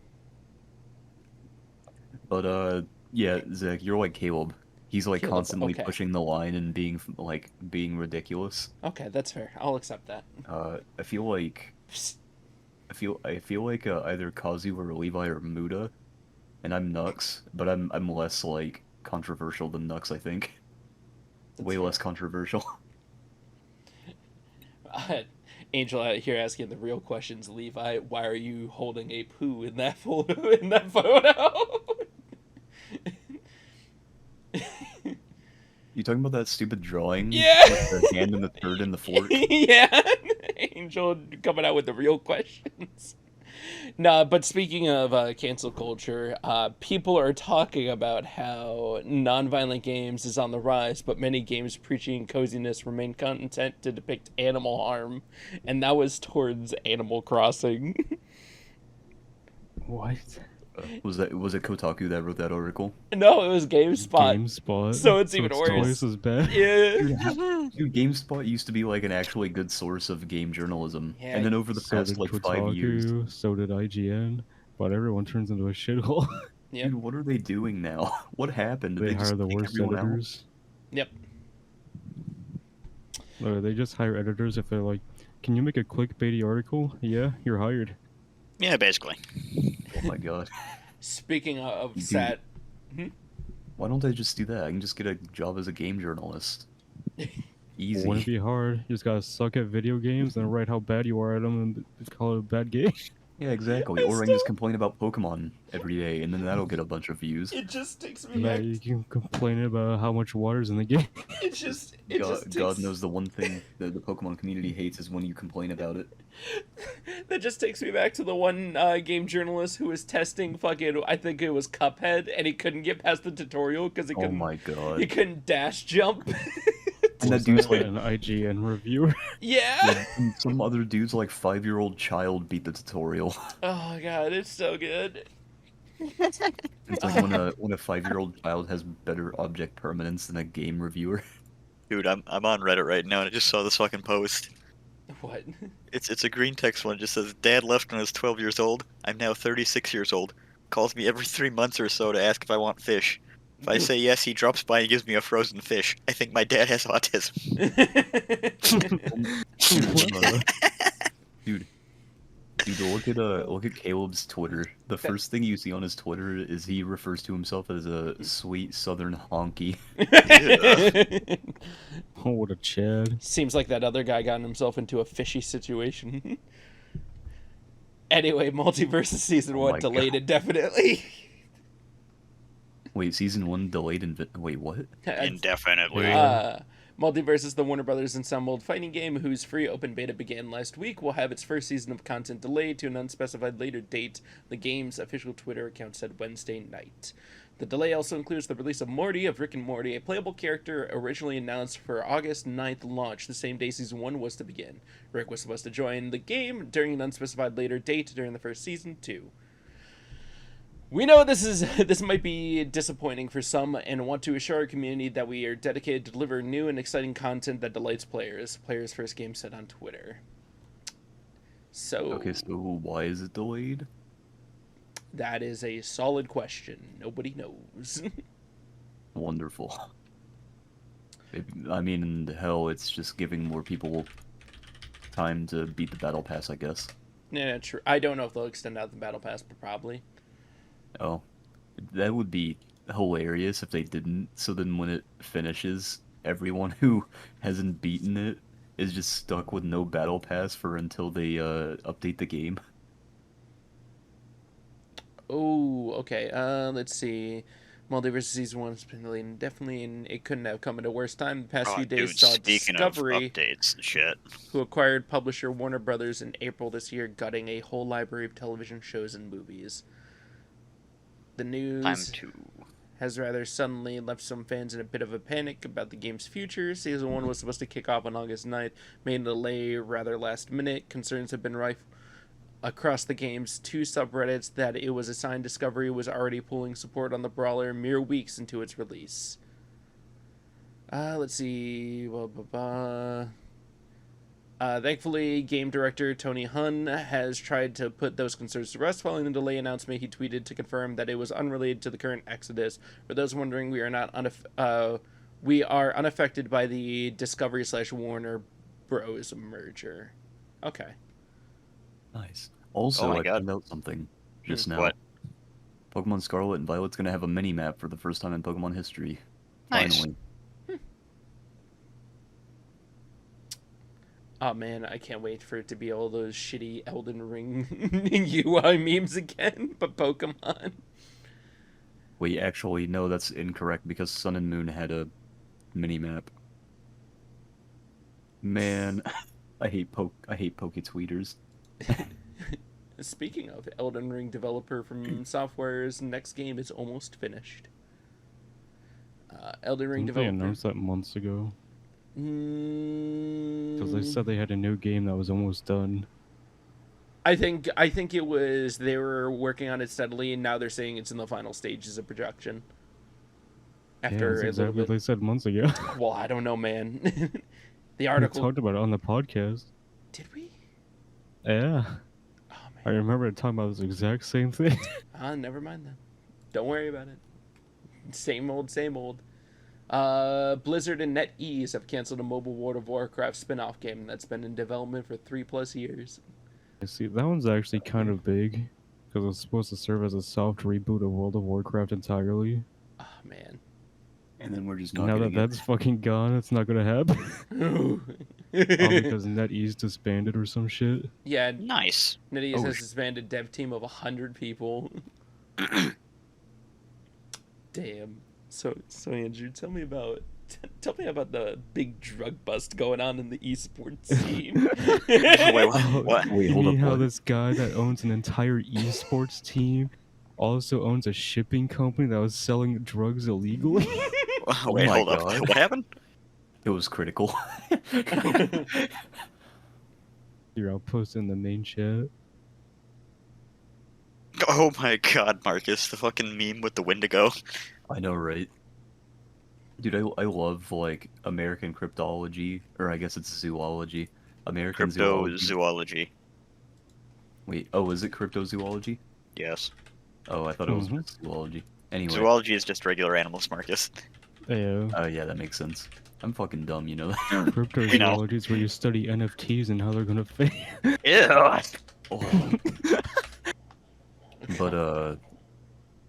But yeah, Zach, you're like Caleb. He's like Caleb, constantly okay. pushing the line and being ridiculous. Okay, that's fair. I'll accept that. I feel like either Kazu or Levi or Muda, and I'm Nux, but I'm less like controversial than Nux, I think. That's Way fair. less controversial. Angel out here asking the real questions. Levi, why are you holding a poo in that photo? In that photo? You talking about that stupid drawing? Yeah. With the hand and the third and the fork? Yeah, Angel coming out with the real questions. No, but speaking of cancel culture, people are talking about how non-violent games is on the rise, but many games preaching coziness remain content to depict animal harm, and that was towards Animal Crossing. What? Was it Kotaku that wrote that article? No, it was GameSpot. GameSpot. So it's even worse. Twice as bad. Yeah. Dude, GameSpot used to be like an actually good source of game journalism, Yeah, and then over the So past did like Kotaku, 5 years, so did IGN, but everyone turns into a shithole. Yep. dude, what are they doing now? What happened? Did They just hire the kick worst everyone out? editors. Yep. They just hire editors if they're like, "Can you make a clickbaity article?" Yeah, you're hired. Yeah, basically. Oh my god. Speaking of Dude. sad, Why don't I just do that? I can just get a job as a game journalist. Easy. Wouldn't be hard. You just gotta suck at video games and write how bad you are at them and call it a bad game. Yeah, exactly. Or I can just complain about Pokemon every day, and then that'll get a bunch of views. it just takes me Yeah, back. you can complain about how much water's in the game. It just takes... God knows the one thing that the Pokemon community hates is when you complain about it. That just takes me back to the one game journalist who was testing fucking, I think it was Cuphead, and he couldn't get past the tutorial because he Oh couldn't. my god. He couldn't dash jump. And that dude's like, an IGN reviewer. Yeah. and some other dude's like 5-year-old child beat the tutorial. Oh god, it's so good. It's like when a 5-year-old child has better object permanence than a game reviewer. Dude, I'm on Reddit right now and I just saw this fucking post. What? It's a green text one. It just says, "Dad left when I was 12 years old. I'm now 36 years old. Calls me every 3 months or so to ask if I want fish. If I say yes, he drops by and gives me a frozen fish. I think my dad has autism." Dude, look at Caleb's Twitter. The first thing you see on his Twitter is he refers to himself as a sweet southern honky. Oh, what a Chad. Seems like that other guy got himself into a fishy situation. Anyway, Multiversus Season 1 my delayed God. indefinitely. Wait, season 1 delayed wait, what? Indefinitely. Multiversus, the Warner Brothers ensembled fighting game whose free open beta began last week, will have its first season of content delayed to an unspecified later date, the game's official Twitter account said Wednesday night. The delay also includes the release of Morty of Rick and Morty, a playable character originally announced for August 9th launch, the same day Season 1 was to begin. Rick was supposed to join the game during an unspecified later date during the first season, too. We know this might be disappointing for some and want to assure our community that we are dedicated to deliver new and exciting content that delights players. Players First Game said on Twitter. So Okay, so why is it delayed? that is a solid question. Nobody knows. Wonderful. I mean, hell, it's just giving more people time to beat the battle pass, I guess. Yeah, true. I don't know if they'll extend out the battle pass, but probably. Oh, that would be hilarious if they didn't. So then when it finishes, everyone who hasn't beaten it is just stuck with no battle pass for until they update the game. Oh, okay. Let's see. Multiverse Season 1 has been delayed indefinitely, and it couldn't have come at a worse time. The past few days Dude, saw speaking Discovery, of updates and shit. who acquired publisher Warner Brothers in April this year, gutting a whole library of television shows and movies. The Time news to. has rather suddenly left some fans in a bit of a panic about the game's future. Season 1 was supposed to kick off on August 9th, made a delay rather last minute. Concerns have been rife across the game's two subreddits that it was assigned Discovery was already pulling support on the brawler mere weeks into its release. Let's see. Thankfully, game director Tony Hun has tried to put those concerns to rest. Following the delay announcement, he tweeted to confirm that it was unrelated to the current exodus. For those wondering, we are unaffected by the Discovery/Warner Bros. Merger. Okay. Nice. Also, Oh my I God. found out something just now. What? Pokemon Scarlet and Violet's gonna have a mini-map for the first time in Pokemon history. Nice. Finally. Oh man, I can't wait for it to be all those shitty Elden Ring UI memes again, but Pokemon. Wait, actually, no, that's incorrect because Sun and Moon had a mini-map. Man, I hate Poketweeters. Speaking of, Elden Ring developer from Software's next game is almost finished. Elden Ring Didn't they developer. announced that months ago? Because they Mm, said they had a new game that was almost done. I think it was they were working on it steadily, and now they're saying it's in the final stages of production. Yeah, After that's a exactly little what they bit. said months ago. Well, I don't know, man. The We article. talked about it on the podcast. Did we? Yeah, Oh I man. remember talking about this exact same thing. Never mind then. Don't worry about it. Same old, same old. Blizzard and NetEase have canceled a mobile World of Warcraft spin-off game that's been in development for 3+ years. I see, that one's actually kind of big, because it's supposed to serve as a soft reboot of World of Warcraft entirely. Oh man. And then we're just not Now that getting it. that's fucking gone, it's not gonna happen. Probably because NetEase disbanded or some shit. Yeah, Nice. NetEase Oh, has disbanded dev team of 100 people. Damn. So Andrew, tell me about the big drug bust going on in the esports scene. Wait, what? Wait, You hold mean up, how what? this guy that owns an entire esports team also owns a shipping company that was selling drugs illegally? Wait, my hold up. God. What happened? It was critical. Here, I'll post in the main chat. Oh my god, Marcus, the fucking meme with the Wendigo. I know, right? Dude, I love, like, American cryptology, or I guess it's zoology. American zoology. Cryptozoology. Wait, oh, is it cryptozoology? Yes. Oh, I thought it was Mhm. zoology. Anyway, Zoology is just regular animals, Marcus. Ayo. oh yeah, that makes sense. I'm fucking dumb, you know. Cryptozoology is where you study NFTs and how they're gonna fade. Ew. Oh. But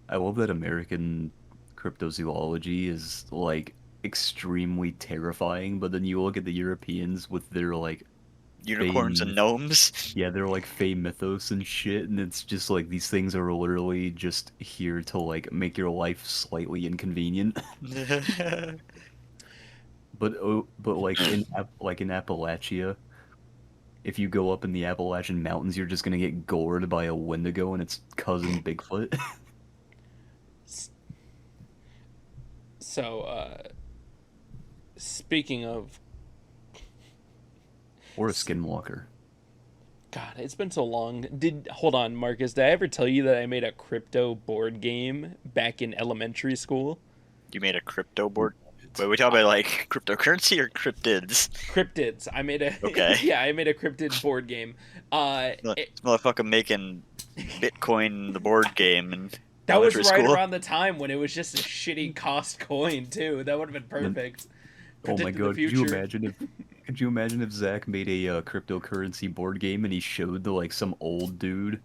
I love that American cryptozoology is like extremely terrifying, but then you look at the Europeans with their like Unicorns and gnomes. yeah, they're like fey mythos and shit, and it's just like these things are literally just here to like make your life slightly inconvenient. But like in Appalachia, if you go up in the Appalachian Mountains, you're just gonna get gored by a Wendigo and its cousin Bigfoot. So, speaking of, Or a skinwalker. God, it's been so long. Hold on, Marcus, did I ever tell you that I made a crypto board game back in elementary school? You made a crypto board? Wait, we talking about like cryptocurrency or cryptids? Cryptids. I made a Okay. yeah, I made a cryptid board game. This motherfucker making Bitcoin the board game and That was elementary right school. around the time when it was just a shitty cost coin too. That would have been perfect. Oh my Predicted the god, future. could you imagine if Zach made a cryptocurrency board game and he showed to like some old dude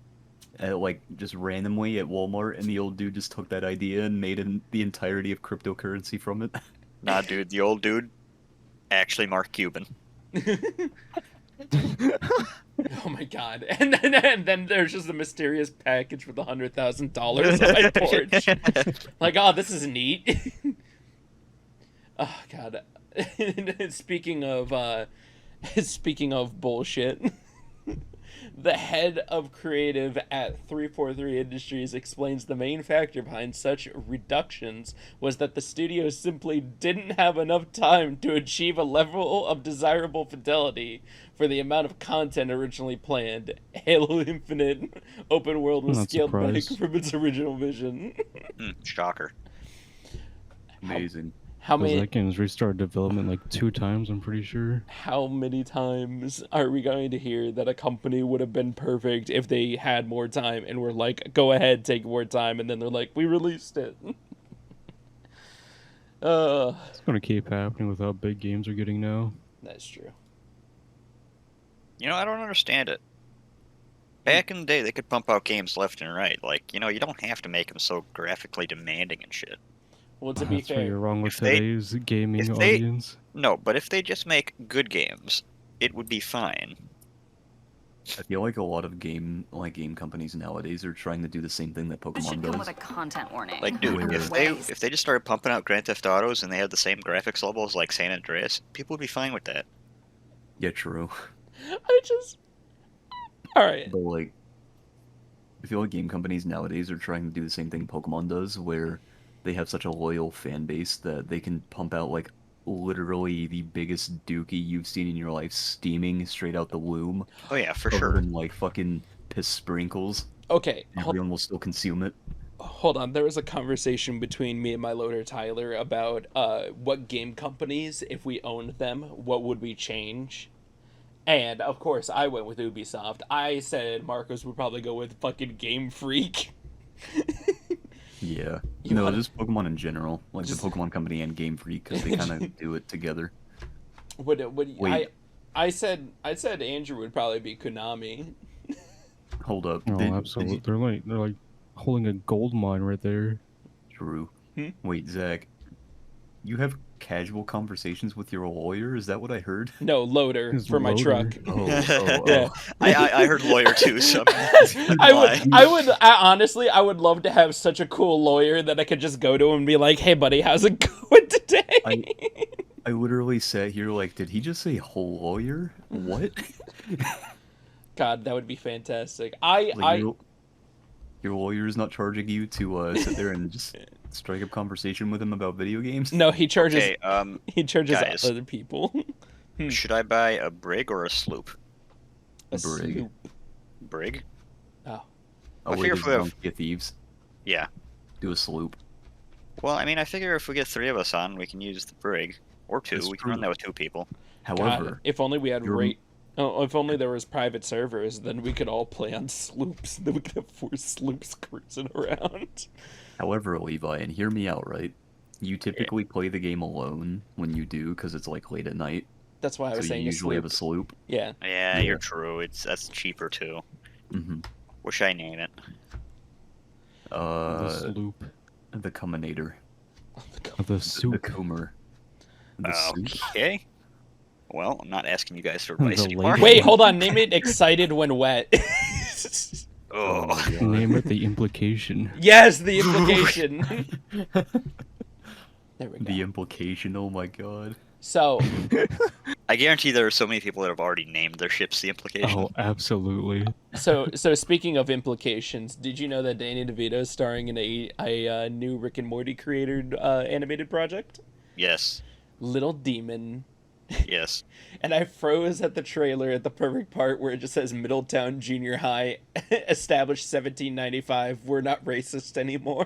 at like just randomly at Walmart, and the old dude just took that idea and made the entirety of cryptocurrency from it? Nah, dude, the old dude, actually Mark Cuban. Oh my god! And then there's just a mysterious package with $100,000 on my porch. Like, oh, this is neat. Oh god. Speaking of bullshit, the head of creative at 343 Industries explains the main factor behind such reductions was that the studio simply didn't have enough time to achieve a level of desirable fidelity for the amount of content originally planned. Halo Infinite open world was Not scaled back surprised. from its original vision. Shocker. Amazing. How Because many that game's restarted development like 2 times, I'm pretty sure. how many times are we going to hear that a company would have been perfect if they had more time and were like, go ahead, take more time, and then they're like, we released it. It's gonna keep happening with how big games are getting now. That's true. You know, I don't understand it. Back in the day, they could pump out games left and right. Like, you know, you don't have to make them so graphically demanding and shit. Well, to be That's where you're fair, wrong with if they- today's gaming if they- audience. No, but if they just make good games, it would be fine. I feel like a lot of game companies nowadays are trying to do the same thing that This Pokemon should come does. with a content warning. Like, dude, Where- if they just started pumping out Grand Theft Autos and they had the same graphics levels like San Andreas, people would be fine with that. Yeah, true. alright. But like, I feel like game companies nowadays are trying to do the same thing Pokemon does, where they have such a loyal fan base that they can pump out like literally the biggest dookie you've seen in your life steaming straight out the womb, Oh yeah, for covered sure. in like fucking piss sprinkles. Okay, Everyone will still consume it. hold on. There was a conversation between me and my loader Tyler about what game companies, if we owned them, what would we change? And of course, I went with Ubisoft. I said Marcos would probably go with fucking Game Freak. Yeah. You No, wanna- just Pokemon in general, like Just- the Pokemon Company and Game Freak, because they kind of do it together. Would Wait. I said Andrew would probably be Konami. Hold up. Oh, Did- absolutely. did They're like holding a gold mine right there. True. Hmm? Wait, Zach, you have casual conversations with your lawyer? Is that what I heard? No, loader His for my loader. truck. Yeah. I heard lawyer too, so I would love to have such a cool lawyer that I could just go to him and be like, "Hey, buddy, how's it going today?" I literally sat here like, did he just say whole lawyer? What? God, that would be fantastic. Like, your lawyer is not charging you to sit there and just strike up conversation with him about video games? No, he charges. okay. He charges guys. other people. Should I buy a brig or a sloop? A Brig. sloop. Brig? Oh, Oh, I wait, figure is if we have- Donkey of Thieves. Yeah. Do a sloop. Well, I mean, I figure if we get 3 of us on, we can use the brig. Or 2. That's We can run true. that with 2 people. However, God, if only we had you're- rate. Oh, if only there was private servers, then we could all play on sloops. Then we could have 4 sloops cruising around. Levi, and hear me out, right? You typically play the game alone when you do, because it's like late at night. That's why I So was you saying usually have a sloop. sloop. Yeah. Yeah, Yeah. you're true. That's cheaper too. Mm-hmm. Wish I name it. The sloop. The Cuminator. The The soup. Coomer. The soup. Okay. Well, I'm not asking you guys for advice The anymore. lady. Wait, hold on. Name it excited when wet. Oh Oh, my god. Name it the implication. Yes, the implication. There we go. The implication, oh my god. So, I guarantee there are so many people that have already named their ships the implication. Oh, absolutely. so speaking of implications, did you know that Danny DeVito is starring in a new Rick and Morty created animated project? Yes. Little Demon. Yes. And I froze at the trailer at the perfect part where it just says Middletown Junior High, established 1795. We're not racist anymore.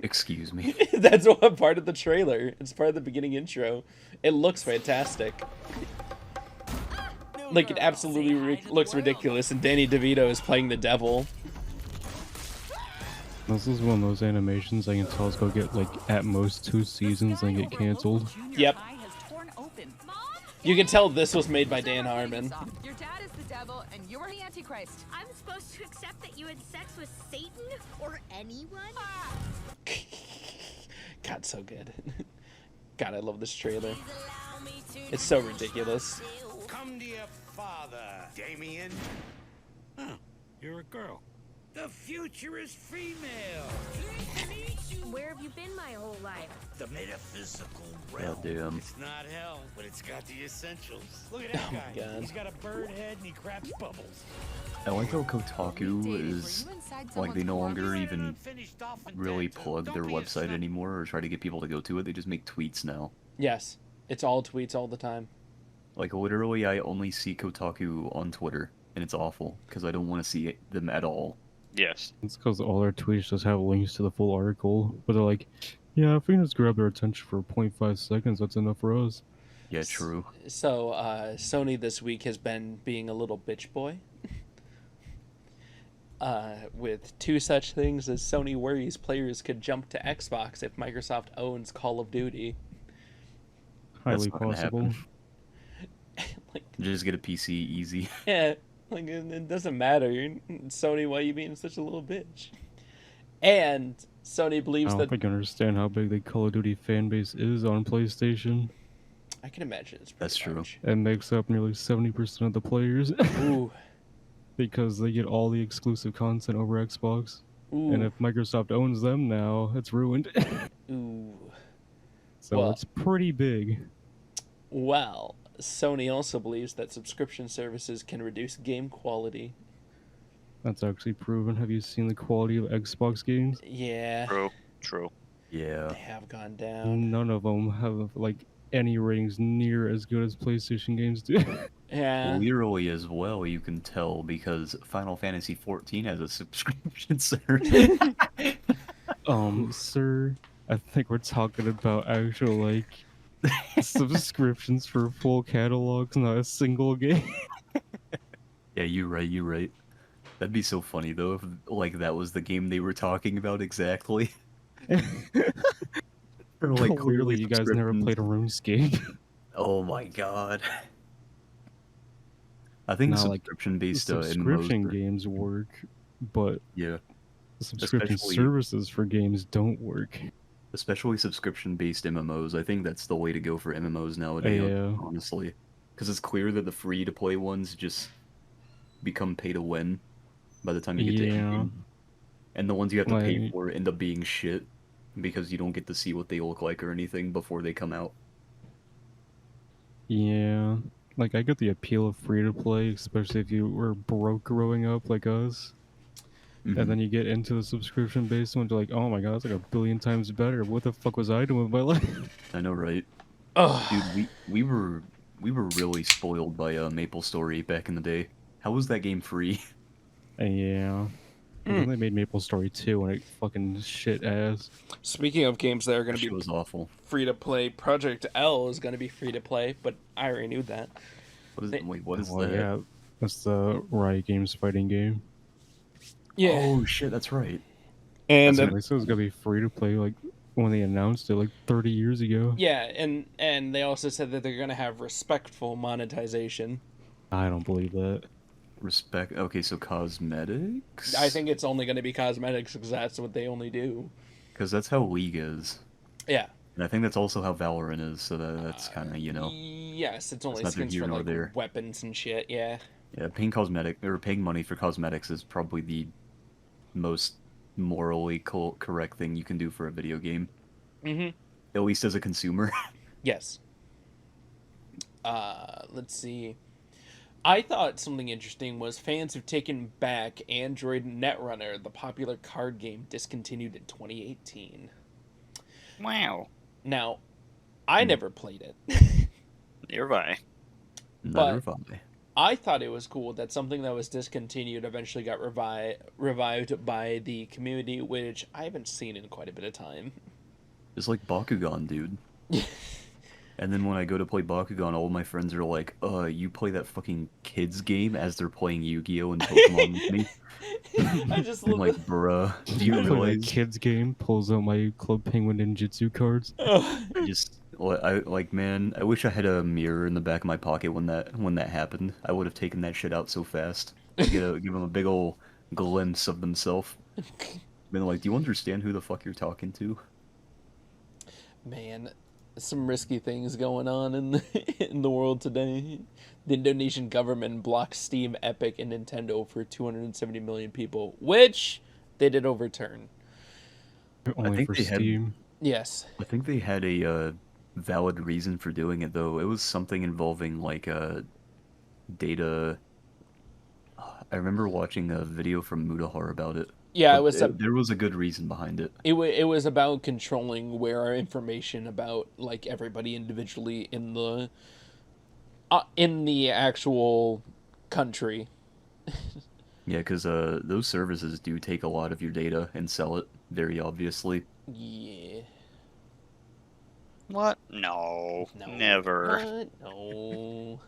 Excuse me. That's one part of the trailer. It's part of the beginning intro. It looks fantastic. Like, it absolutely looks ridiculous, and Danny DeVito is playing the devil. This is one of those animations I can tell is gonna get like at most 2 seasons and get canceled. Yep. You can tell this was made by Dan Harmon. Your dad is the devil, and you're the Antichrist. I'm supposed to accept that you had sex with Satan or anyone? God, so good. God, I love this trailer. It's so ridiculous. Come to your father, Damien. Oh, you're a girl. The future is female. Where have you been my whole life? The metaphysical realm. God damn. It's not hell, but it's got the essentials. Look at that Oh my guy. God. He's got a bird head and he craps bubbles. I like how Kotaku is like they no longer even really plug their website anymore or try to get people to go to it. They just make tweets now. Yes. It's all tweets all the time. Like literally, I only see Kotaku on Twitter, and it's awful because I don't want to see them at all. Yes. It's because all their tweets just have links to the full article, but they're like, yeah, if we can just grab their attention for 0.5 seconds, that's enough for us. Yeah, true. So, Sony this week has been being a little bitch boy. With two such things as Sony worries players could jump to Xbox if Microsoft owns Call of Duty. Highly not gonna possible. happen. Like, Just get a PC easy. yeah, like it doesn't matter. Sony, why are you being such a little bitch? And Sony I believes don't that think I understand how big the Call of Duty fan base is on PlayStation. I can imagine it's pretty That's true. large. It makes up nearly 70% of the players Ooh, because they get all the exclusive content over Xbox. ooh, And if Microsoft owns them now, it's ruined. ooh. So Well- it's pretty big. Well, Sony also believes that subscription services can reduce game quality. That's actually proven. Have you seen the quality of Xbox games? Yeah, True. True. Yeah. they have gone down. None of them have like any ratings near as good as PlayStation games do. Yeah. Literally as well, you can tell because Final Fantasy XIV has a subscription service. Sir, I think we're talking about actual like subscriptions for full catalogs, not a single game. Yeah, you're right. That'd be so funny though if like that was the game they were talking about exactly. Or, like, Clearly, you guys never subscriptions. played a RuneScape. Oh my god. I think Now, like, subscription-based Subscription MMOs. games work, but Yeah, subscription Especially- services for games don't work. especially subscription-based MMOs. I think that's the way to go for MMOs nowadays. Yeah. Honestly, because it's clear that the free-to-play ones just become pay-to-win by the time you get to Yeah. endgame. And the ones you have to pay Like- for end up being shit because you don't get to see what they look like or anything before they come out. Yeah. Like, I get the appeal of free to play, especially if you were broke growing up like us. Mhm. And then you get into the subscription based one, you're like, oh my god, it's like a billion times better. What the fuck was I doing with my life? I know, right? Ugh. Dude, we were really spoiled by Maple Story back in the day. How was that game free? Yeah. And then they made Maple Story 2 and it fucking shit ass. Speaking of games that are going That to shit be was awful. free to play, Project L is going to be free to play, but I already knew that. What is? They- Wait, what is Well, that? yeah, that's the Riot Games fighting game. Yeah. Oh shit, that's right. and So they said it was gonna be free to play like when they announced it like 30 years ago. Yeah, and they also said that they're gonna have respectful monetization. I don't believe that. Respect. Okay, so cosmetics. I think it's only gonna be cosmetics because that's what they only do. Because that's how League is, Yeah. and I think that's also how Valorant is. So that's kind of Yes, it's only neither skins here for nor like there. weapons and shit. Yeah. Yeah, paying money for cosmetics is probably the most morally correct thing you can do for a video game. Mm-hmm. At least as a consumer. Yes. Let's see. I thought something interesting was fans have taken back Android Netrunner, the popular card game discontinued in 2018. Wow. Now, I never played it. Nearby. Neither But- have I. I thought it was cool that something that was discontinued eventually got revived by the community, which I haven't seen in quite a bit of time. It's like Bakugan, dude. And then when I go to play Bakugan, all my friends are like, you play that fucking kids game as they're playing Yu-Gi-Oh! And Pokemon with me? I just I'm love like, bruh, do you Play that realize kids game, pulls out my Club Penguin Ninjutsu cards. man, I wish I had a mirror in the back of my pocket when that happened. I would have taken that shit out so fast. Give them a big ol' glimpse of themselves. Been like, do you understand who the fuck you're talking to? Man, some risky things going on in in the world today. The Indonesian government blocked Steam, Epic, and Nintendo for 270 million people, which they did overturn. Only think for they had- Steam. Yes. I think they had a valid reason for doing it though. It was something involving like data. I remember watching a video from Mudahar about it. Yeah, But there was a good reason behind it. it was about controlling where our information about like everybody individually in the actual country. Yeah, because those services do take a lot of your data and sell it, very obviously. Yeah. What? No. No. Never. What? No.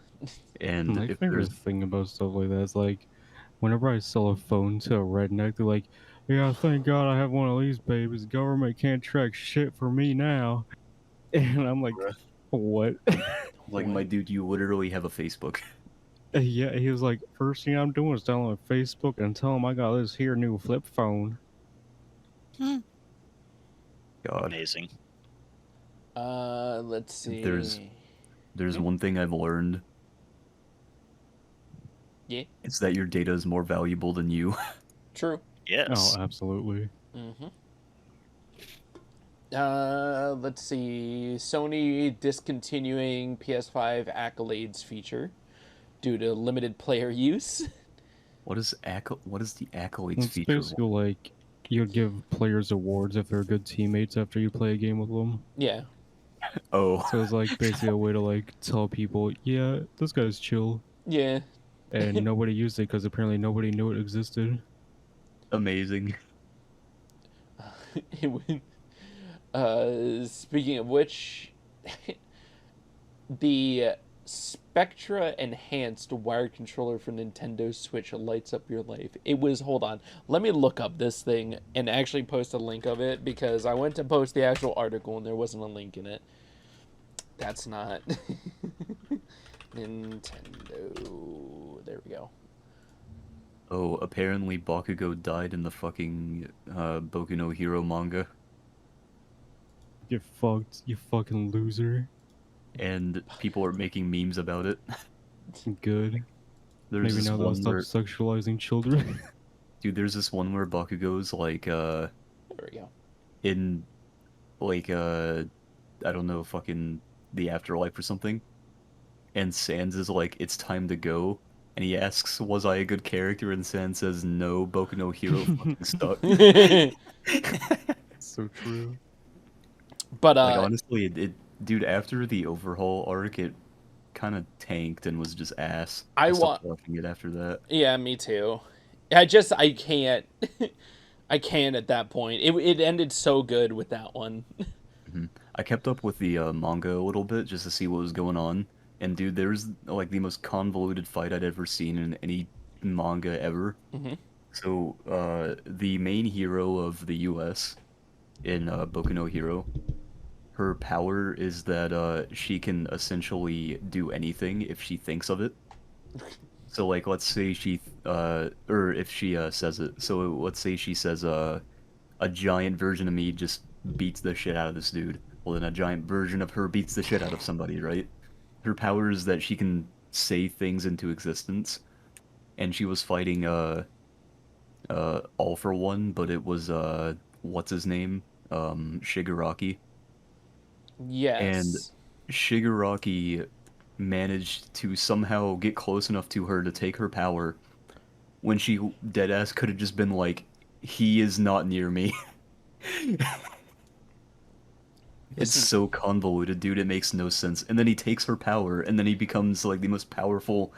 And My if favorite there's thing about stuff like that is like, whenever I sell a phone to a redneck, they're like, "Yeah, thank God I have one of these babies. Government can't track shit for me now." And I'm like, Bruh. "What?" like, my dude, you literally have a Facebook. Yeah, he was like, "First thing I'm doing is download Facebook and tell him I got this here new flip phone." God. Amazing. Let's see. There's one thing I've learned. Yeah. It's that your data is more valuable than you. True. Yes. Oh, absolutely. Mm-hmm. Let's see. Sony discontinuing PS5 accolades feature due to limited player use. What is the accolades It's feature? basically like you give players awards if they're good teammates after you play a game with them. Yeah. Oh, So it's like basically a way to like tell people, yeah, this guy's chill, Yeah. and nobody used it because apparently nobody knew it existed. amazing. It would, speaking of which, the Spectra enhanced wired controller for Nintendo Switch lights up your life. It was, hold on, let me look up this thing and actually post a link of it because I went to post the actual article and there wasn't a link in it. That's not Nintendo. There we go. Oh, apparently Bakugo died in the fucking Boku no Hero manga, Get fucked, you fucking loser. and people are making memes about it. Good. There's Maybe this now they'll one stop where, sexualizing children. dude, there's this one where Bakugo's like There we go. in like I don't know, fucking the afterlife or something, and Sans is like, it's time to go, and he asks, was I a good character, and Sans says, no, Boku no Hero fucking stuck. So true. But Like, honestly, dude, after the overhaul arc, it kind of tanked and was just ass. I stopped watching it after that. yeah, me too. I can't. I can't at that point. It ended so good with that one. I kept up with the manga a little bit just to see what was going on, and dude, there's like the most convoluted fight I'd ever seen in any manga ever. Mhm. So, the main hero of the U.S., in Boku no Hero. Her power is that she can essentially do anything if she thinks of it. So like, let's say or if she says it. So let's say she says a giant version of me just beats the shit out of this dude. Well, then a giant version of her beats the shit out of somebody, right? Her power is that she can say things into existence, and she was fighting All for One, but it was what's his name, Shigaraki, and Yes. Shigaraki managed to somehow get close enough to her to take her power when she deadass could have just been like, he is not near me. It's This is so convoluted, dude. It makes no sense. And then he takes her power, and then he becomes like the most powerful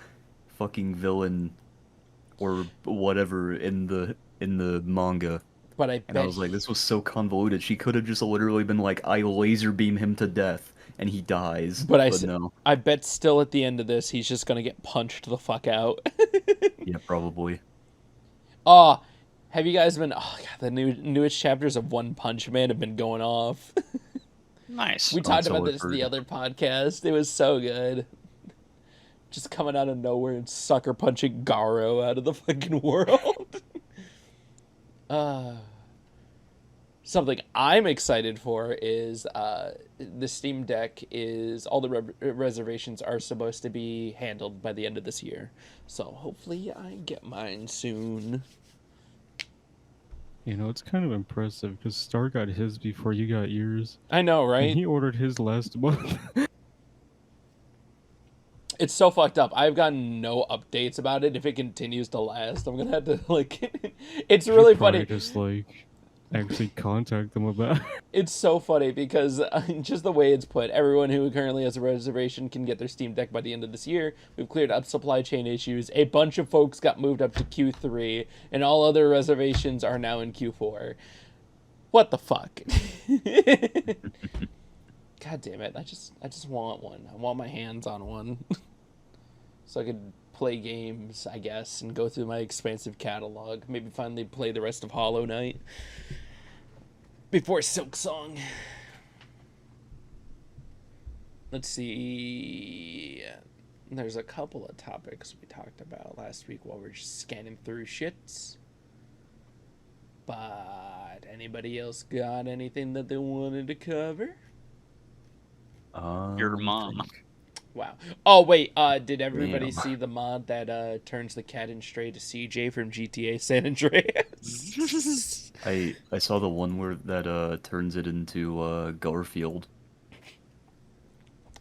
fucking villain or whatever in the manga. but I And I bet was like, this was so convoluted. She could have just literally been like, I laser beam him to death, and he dies. but But no. I bet still at the end of this he's just gonna get punched the fuck out. Yeah, probably. Oh, have you guys been? Oh god, the newest chapters of One Punch Man have been going off. Nice. We I talked saw about it this for- in the other podcast. It was so good. Just coming out of nowhere and sucker punching Garo out of the fucking world. Something I'm excited for is the Steam Deck is all the reservations are supposed to be handled by the end of this year. So hopefully I get mine soon. You know, it's kind of impressive because Star got his before you got yours, I know, and right? he ordered his last month. It's so fucked up. I've gotten no updates about it. If it continues to last, I'm gonna have to like. It's You really should probably funny. just like actually contact them about. It's so funny because just the way it's put, everyone who currently has a reservation can get their Steam Deck by the end of this year. We've cleared up supply chain issues. A bunch of folks got moved up to Q3, and all other reservations are now in Q4. What the fuck? God damn it! I just want one. I want my hands on one, so I could play games, I guess, and go through my expansive catalog. Maybe finally play the rest of Hollow Knight before Silk Song. Let's see. There's a couple of topics we talked about last week while we're just scanning through shits. But anybody else got anything that they wanted to cover? Your mom. Wow. Oh wait, did everybody Damn. see the mod that turns the cat and stray to CJ from GTA San Andreas? I saw the one where that turns it into Garfield.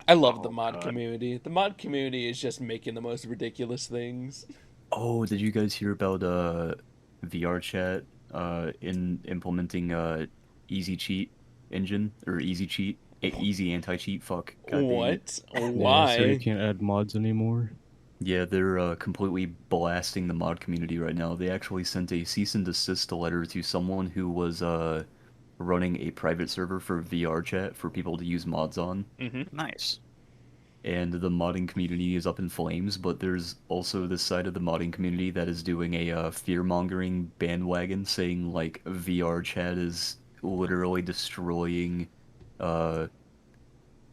I love the Oh, mod God. community. The mod community is just making the most ridiculous things. Oh, did you guys hear about VR chat in implementing Easy Cheat engine or Easy Cheat? Easy anti-cheat, fuck. God dang it. What? Yeah, so you Why? can't add mods anymore. Yeah, they're completely blasting the mod community right now. They actually sent a cease and desist letter to someone who was running a private server for VR chat for people to use mods on. Nice. And the modding community is up in flames, but there's also this side of the modding community that is doing a fear-mongering bandwagon saying, like, VR chat is literally destroying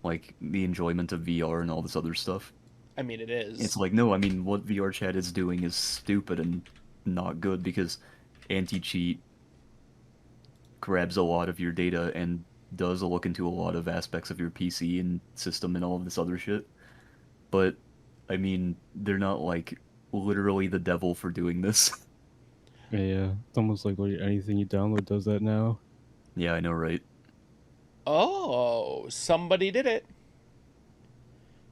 like the enjoyment of VR and all this other stuff. I mean, it is. It's like, no, I mean, what VR chat is doing is stupid and not good because anti-cheat grabs a lot of your data and does look into a lot of aspects of your PC and system and all of this other shit. But, I mean, they're not, like, literally the devil for doing this. Yeah, it's almost like anything you download does that now. Yeah, I know, right? Oh, somebody did it.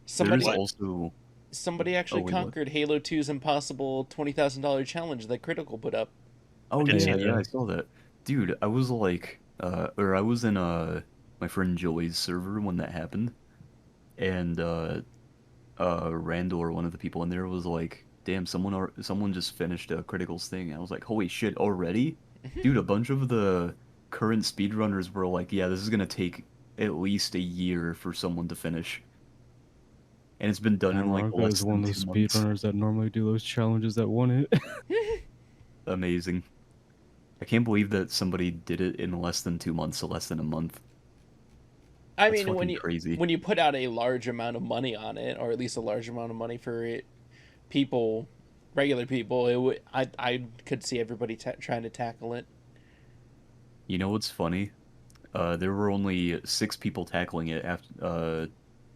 Somebody, There's also... somebody actually wait, what? conquered Halo 2's impossible $20,000 challenge that Critical put up. Oh, did yeah, see yeah, that. I saw that. Dude, I was like, I was in, my friend Joey's server when that happened. And, Randor, one of the people in there, was like, damn, someone just finished Critical's thing. I was like, holy shit, already? Dude, a bunch of the current speedrunners were like, yeah, this is gonna take at least a year for someone to finish. And it's been done in like Marco less is one than of those 2 months. speedrunners that normally do those challenges that won it. Amazing. I can't believe that somebody did it in less than 2 months, so less than a month. I That's mean, fucking crazy. when you put out a large amount of money on it, or at least a large amount of money for it, people, regular people, I could see everybody trying to tackle it. You know what's funny? There were only 6 people tackling it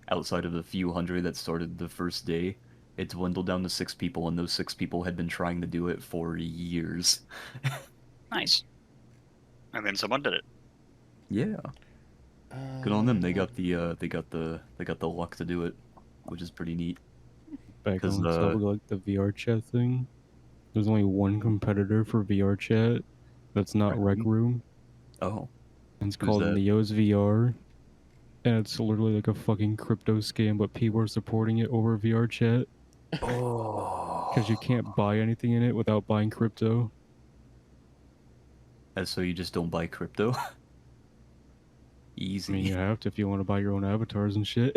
outside of the few hundred that started the first day. It dwindled down to 6 people, and those 6 people had been trying to do it for years. Nice. And then someone did it. Yeah, good on them. They got the luck to do it, which is pretty neat. Back 'Cause, on top of like the VR chat thing, there's only one competitor for VR chat that's not Rec Rec Room? Room, Oh, and it's who's called that? Neo's VR, and it's literally like a fucking crypto scam, but people are supporting it over VR chat because you Oh, can't buy anything in it without buying crypto. and so you just don't buy crypto? I Easy. mean, you have to if you want to buy your own avatars and shit.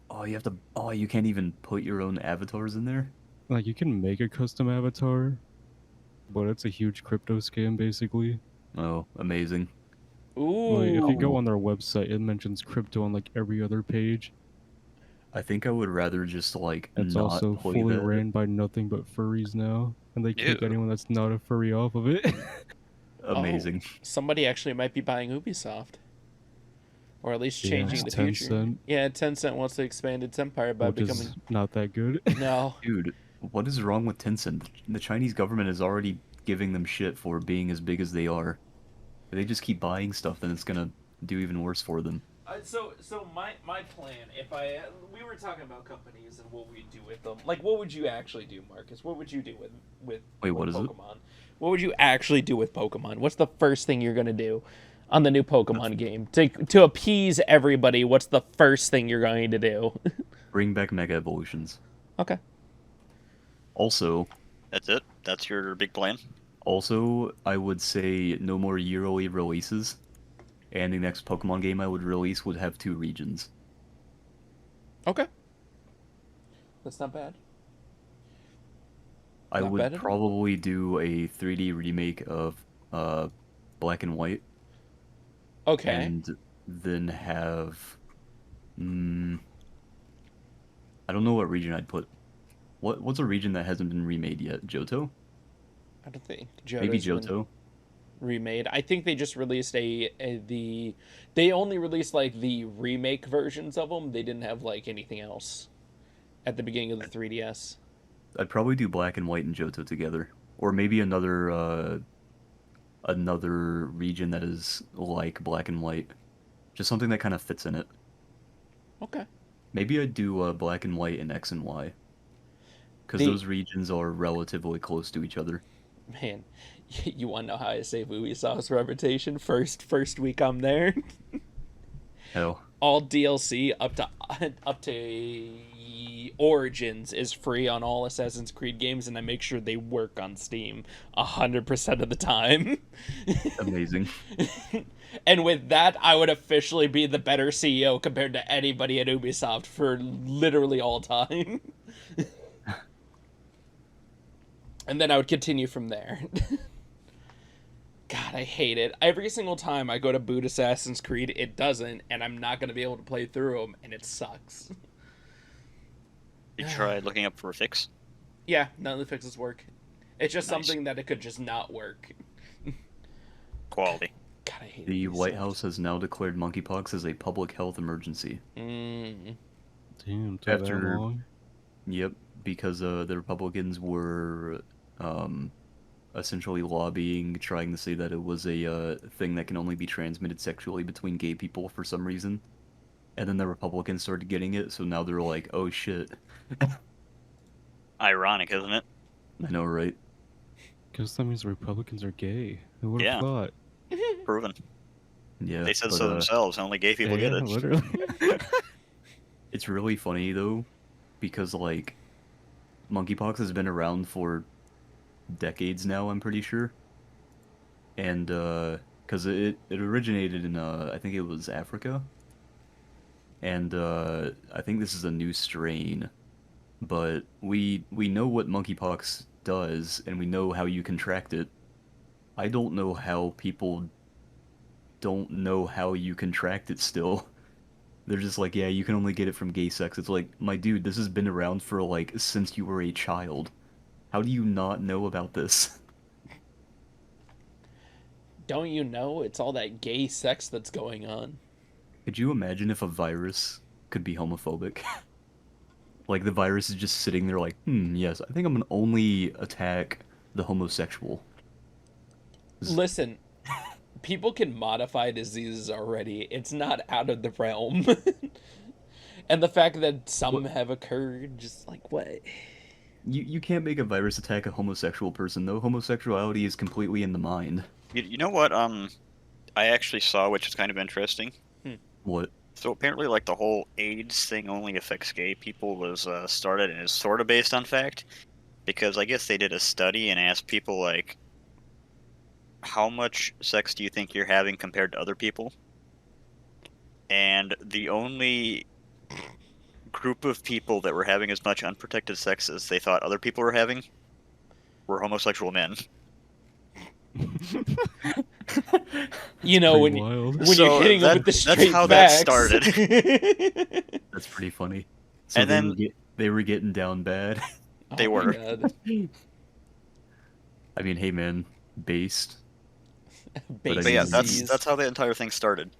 Oh, you have to. Oh, you can't even put your own avatars in there? Like, you can make a custom avatar, but it's a huge crypto scam, basically. Oh, amazing. Like, if you go Ooh. on their website, it mentions crypto on like every other page. I think I would rather just It's not also play fully that. ran by nothing but furries now, and they kick Ew. anyone that's not a furry off of it. Amazing. Oh, somebody actually might be buying Ubisoft. Or at least Yeah, changing it's the future. Tencent. Yeah, Tencent wants to expand its empire by Which becoming... is not that good. No. Dude, what is wrong with Tencent? The Chinese government is already giving them shit for being as big as they are. If they just keep buying stuff, then it's gonna do even worse for them. So my plan, if we were talking about companies and what we do with them, like what would you actually do, Marcus? What would you do with Wait, what is it? Pokemon? What would you actually do with Pokemon? What's the first thing you're gonna do on the new Pokemon game to appease everybody? What's the first thing you're going to do? Bring back Mega Evolutions. Okay. Also, That's it? That's your big plan? I would say no more yearly releases. And the next Pokemon game I would release would have 2 regions. Okay. That's not bad. I Not bad would at all. probably do a 3D remake of Black and White. Okay. And then have... I don't know what region I'd put. What's a region that hasn't been remade yet? Johto? I don't think Maybe Johto's been Johto? remade. I think they just released they only released like the remake versions of them. They didn't have like anything else at the beginning of the 3DS. I'd probably do Black and White and Johto together. Or maybe another region that is like Black and White. Just something that kind of fits in it. Okay. Maybe I'd do Black and White and X and Y. Because The- those regions are relatively close to each other. Man, you want to know how I save Ubisoft's reputation? First week I'm there. Hell. All DLC up to Origins is free on all Assassin's Creed games, and I make sure they work on Steam 100% of the time. Amazing. And with that, I would officially be the better CEO compared to anybody at Ubisoft for literally all time. And then I would continue from there. God, I hate it. Every single time I go to boot Assassin's Creed, it doesn't, and I'm not going to be able to play through them, and it sucks. You tried looking up for a fix? Yeah, none of the fixes work. It's just Nice. something that it could just not work. Quality. God, I hate The Ubisoft. White House has now declared monkeypox as a public health emergency. Mm. Damn, took that After- long. Yep, because the Republicans were essentially lobbying, trying to say that it was a thing that can only be transmitted sexually between gay people for some reason. And then the Republicans started getting it, so now they're like, oh shit. Ironic, isn't it? I know, right? Guess that means Republicans are gay. Who would Yeah. have thought? Proven. Yeah. They said but, so themselves. Only gay people yeah, get it. literally. It's really funny though, because like, monkeypox has been around for decades now, I'm pretty sure. And because it originated in I think it was Africa. And I think this is a new strain, but we know what monkeypox does, and we know how you contract it. I don't know how people don't know how you contract it still. They're just like, yeah, you can only get it from gay sex. It's like, my dude, this has been around for like since you were a child. How do you not know about this? Don't you know it's all that gay sex that's going on? Could you imagine if a virus could be homophobic? Like the virus is just sitting there like, yes, I think I'm gonna only attack the homosexual. Listen, people can modify diseases already. It's not out of the realm. And the fact that some have occurred, just like, what? You can't make a virus attack a homosexual person, though. Homosexuality is completely in the mind. You know what? I actually saw, which is kind of interesting. What? So apparently, like the whole AIDS thing only affects gay people was started and is sort of based on fact, because I guess they did a study and asked people like, how much sex do you think you're having compared to other people? And the only group of people that were having as much unprotected sex as they thought other people were having were homosexual men. You know, Pretty when wild. when So you're hitting them that- with the that's straight how that facts. started. That's pretty funny. So And they then- were they were getting down bad. They Oh my were. God. I mean, hey man, based. Base But But yeah, disease. that's how the entire thing started.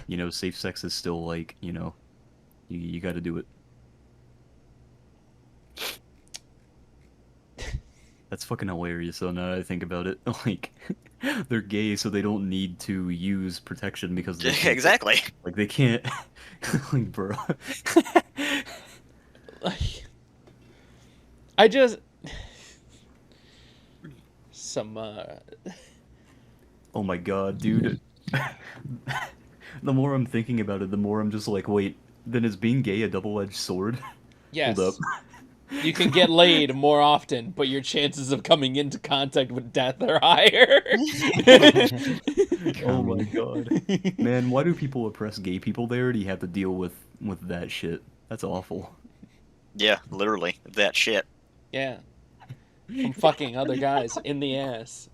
You know, safe sex is still like, you got to do it. That's fucking hilarious. So now that I think about it, like they're gay, so they don't need to use protection because they can't, Exactly. like they can't, like bro. Like, I just some Oh my god, dude. The more I'm thinking about it, the more I'm just like, wait, then is being gay a double-edged sword? yes. Hold up. You can get laid more often, but your chances of coming into contact with death are higher. Oh my god. Man, why do people oppress gay people? They already have to deal with that shit. That's awful. Yeah, literally. That shit. Yeah. From fucking other guys in the ass.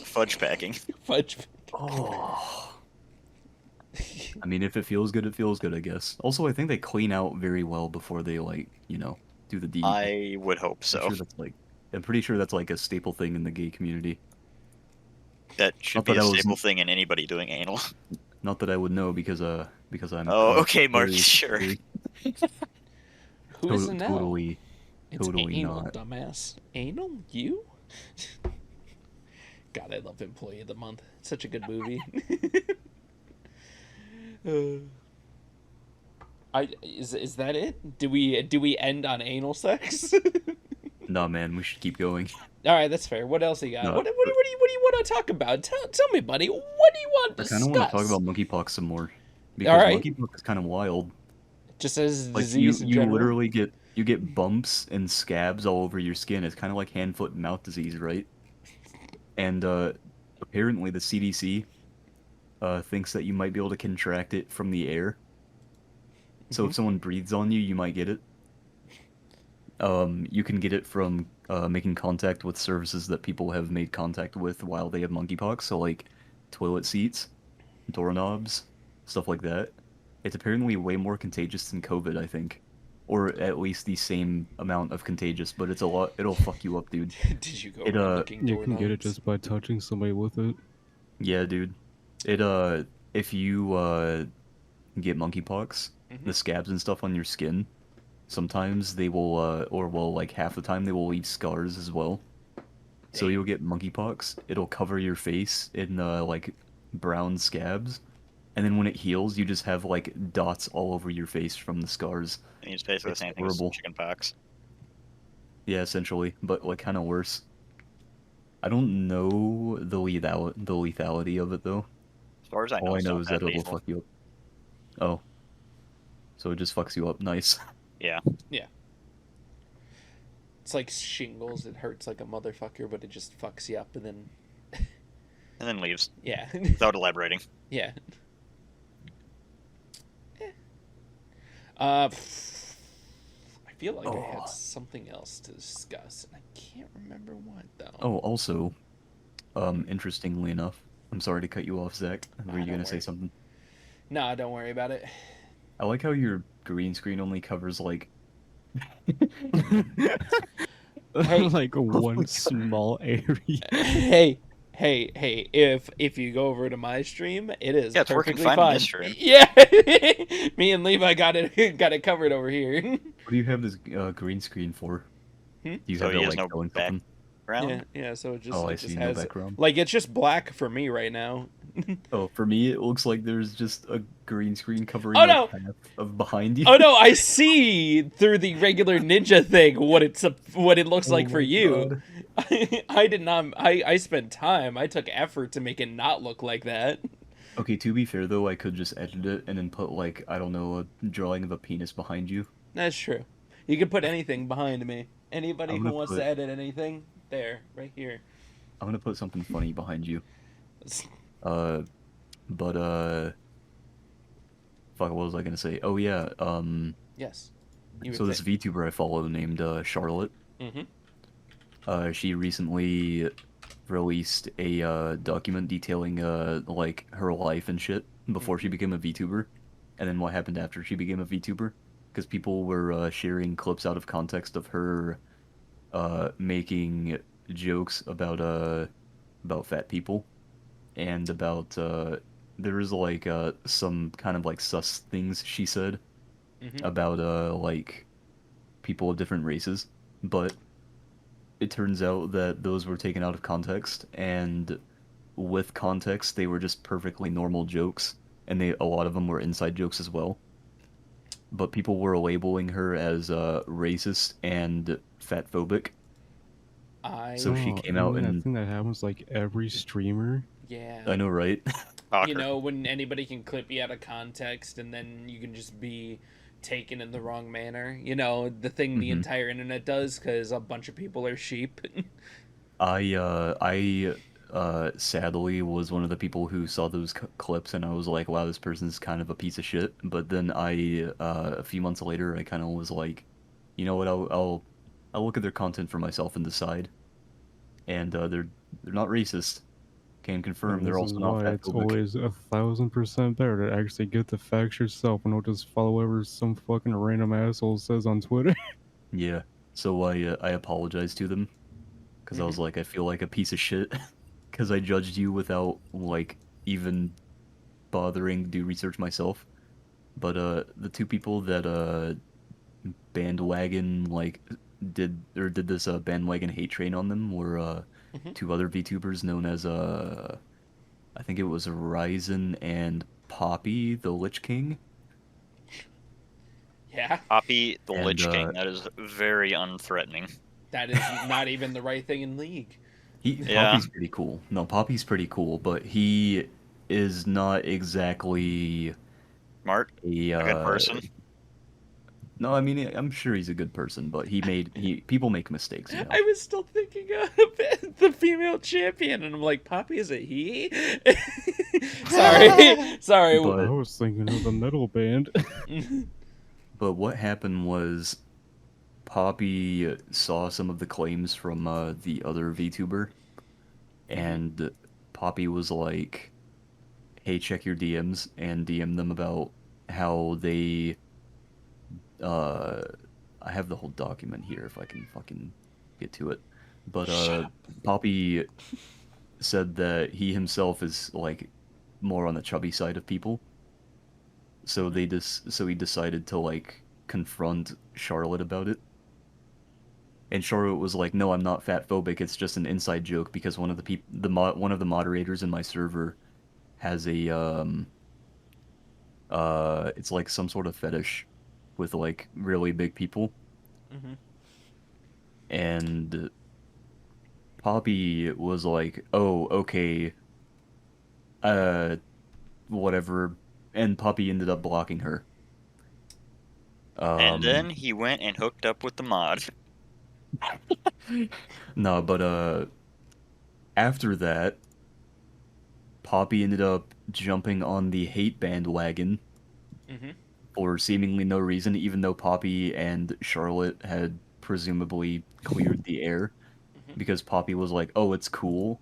Fudge packing. Fudge. Oh. I mean, if it feels good, it feels good, I guess. Also, I think they clean out very well before they, like, do the deed. I would hope so. I'm pretty sure that's like a staple thing in the gay community. That should Not be that a I was- staple thing in anybody doing anal. Not that I would know because I'm Oh, okay, Mark, very- sure. very- Who isn't now? totally It's totally anal, not. dumbass. Anal? You? God, I love Employee of the Month. It's such a good movie. Is that it? Do we end on anal sex? Nah, man, we should keep going. All right, that's fair. What else you got? No, What do you want to talk about? Tell me, buddy. What do you want to I discuss? kind of want to talk about monkeypox some more because Alright. monkeypox is kind of wild. Just as Like disease in you general. literally get bumps and scabs all over your skin. It's kind of like hand, foot, and mouth disease, right? And apparently the CDC thinks that you might be able to contract it from the air. So if someone breathes on you, you might get it. You can get it from making contact with surfaces that people have made contact with while they have monkeypox. So like toilet seats, doorknobs, stuff like that. It's apparently way more contagious than COVID, I think. Or at least the same amount of contagious, but it's a lot. It'll fuck you up, dude. Did you go It, around looking You can get it doorknobs? just by touching somebody with it. Yeah, dude. It if you get monkeypox, the scabs and stuff on your skin, sometimes they will like half the time they will leave scars as well. So Dang. you'll get monkeypox. It'll cover your face in like brown scabs, and then when it heals, you just have like dots all over your face from the scars. And it's basically the It's same thing as horrible. chickenpox. Yeah, essentially, but like kind of worse. I don't know the lethality of it though. As far as I know, All I it's know not is that that it will lethal. fuck you up. Oh. So it just fucks you up. Nice. Yeah. It's like shingles. It hurts like a motherfucker, but it just fucks you up, and then And then leaves yeah, without elaborating. yeah. I feel like I had something else to discuss, and I can't remember what though. Oh, also, Interestingly enough, I'm sorry to cut you off, Zach. Were you don't gonna say worry. something? Nah, don't worry about it. I like how your green screen only covers like. Hey. Like one small area. Hey, hey! If you go over to my stream, it is Yeah, it's working perfectly fine on this fine. stream. Yeah, me and Levi got it covered over here. What do you have this green screen for? Hmm? Do you So have he it has like no showing something? Yeah, background. yeah. So it Oh, I just see. No has background. like it's just black for me right now. Oh, for me, it looks like there's just a green screen covering Oh like no! half of behind you. Oh no! I see through the regular ninja thing what what it looks Oh like for my you. God. I did not. I spent time. I took effort to make it not look like that. Okay, to be fair though, I could just edit it and then put like, I don't know, a drawing of a penis behind you. That's true. You can put anything behind me. Anybody I'm who gonna wants to put edit anything, there, right here. I'm gonna put something funny behind you. Uh, but fuck, what was I gonna say? Oh yeah, Yes. You so would this say. VTuber I follow named Scarlet. Mm-hmm. She recently released a document detailing like her life and shit before she became a VTuber, and then what happened after she became a VTuber, because people were sharing clips out of context of her making jokes about fat people and about there was like some kind of like sus things she said Mm-hmm. about like people of different races, but it turns out that those were taken out of context, and with context they were just perfectly normal jokes, and a lot of them were inside jokes as well. But people were labeling her as racist and fatphobic, so she I Oh, came you out mean that and thing that happens like every streamer? yeah. I know, right? You Talker. know when anybody can clip you out of context and then you can just be taken in the wrong manner. You know the thing the hmm entire internet does because a bunch of people are sheep. I sadly was one of the people who saw those clips, and I was like, wow, this person's kind of a piece of shit. But then a few months later, I kind of was like, you know what, I'll look at their content for myself and decide. And they're not racist. Can confirm And they're this is also not why it's fatphobic. always 1,000% better to actually get the facts yourself and not just follow whatever some fucking random asshole says on Twitter. Yeah. So I apologize to them because I was Mhm. like, I feel like a piece of shit because I judged you without like even bothering to do research myself. But the two people that bandwagon like did this bandwagon hate train on them were Mhm. two other VTubers known as I think it was Ryzen and Poppy the Lich King. Yeah, Poppy the And Lich King. That is very unthreatening. that is not even the right thing in League. Yeah. Poppy's pretty cool. No, Poppy's pretty cool, but he is not exactly Smart. a A good person. no, I mean I'm sure he's a good person, but he people make mistakes, you know. I was still thinking of the female champion, and I'm like, Poppy, is it he? Sorry. But I was thinking of the metal band. but what happened was Poppy saw some of the claims from the other VTuber, and Poppy was like, "Hey, check your DMs," and DM them about how they. Uh, I have the whole document here if I can fucking get to it, but Shut up. Poppy said that he himself is like more on the chubby side of people, so he decided to like confront Charlotte about it. And Charlotte was like, "No, I'm not fat phobic. It's just an inside joke because one of one of the moderators in my server has a it's like some sort of fetish with like really big people." Mhm. And Poppy was like, "Oh, okay, uh, whatever." And Poppy ended up blocking her. And Um, then he went and hooked up with the mod. no, but after that, Poppy ended up jumping on the hate bandwagon Mhm. for seemingly no reason, even though Poppy and Charlotte had presumably cleared the air, Mhm. because Poppy was like, "Oh, it's cool,"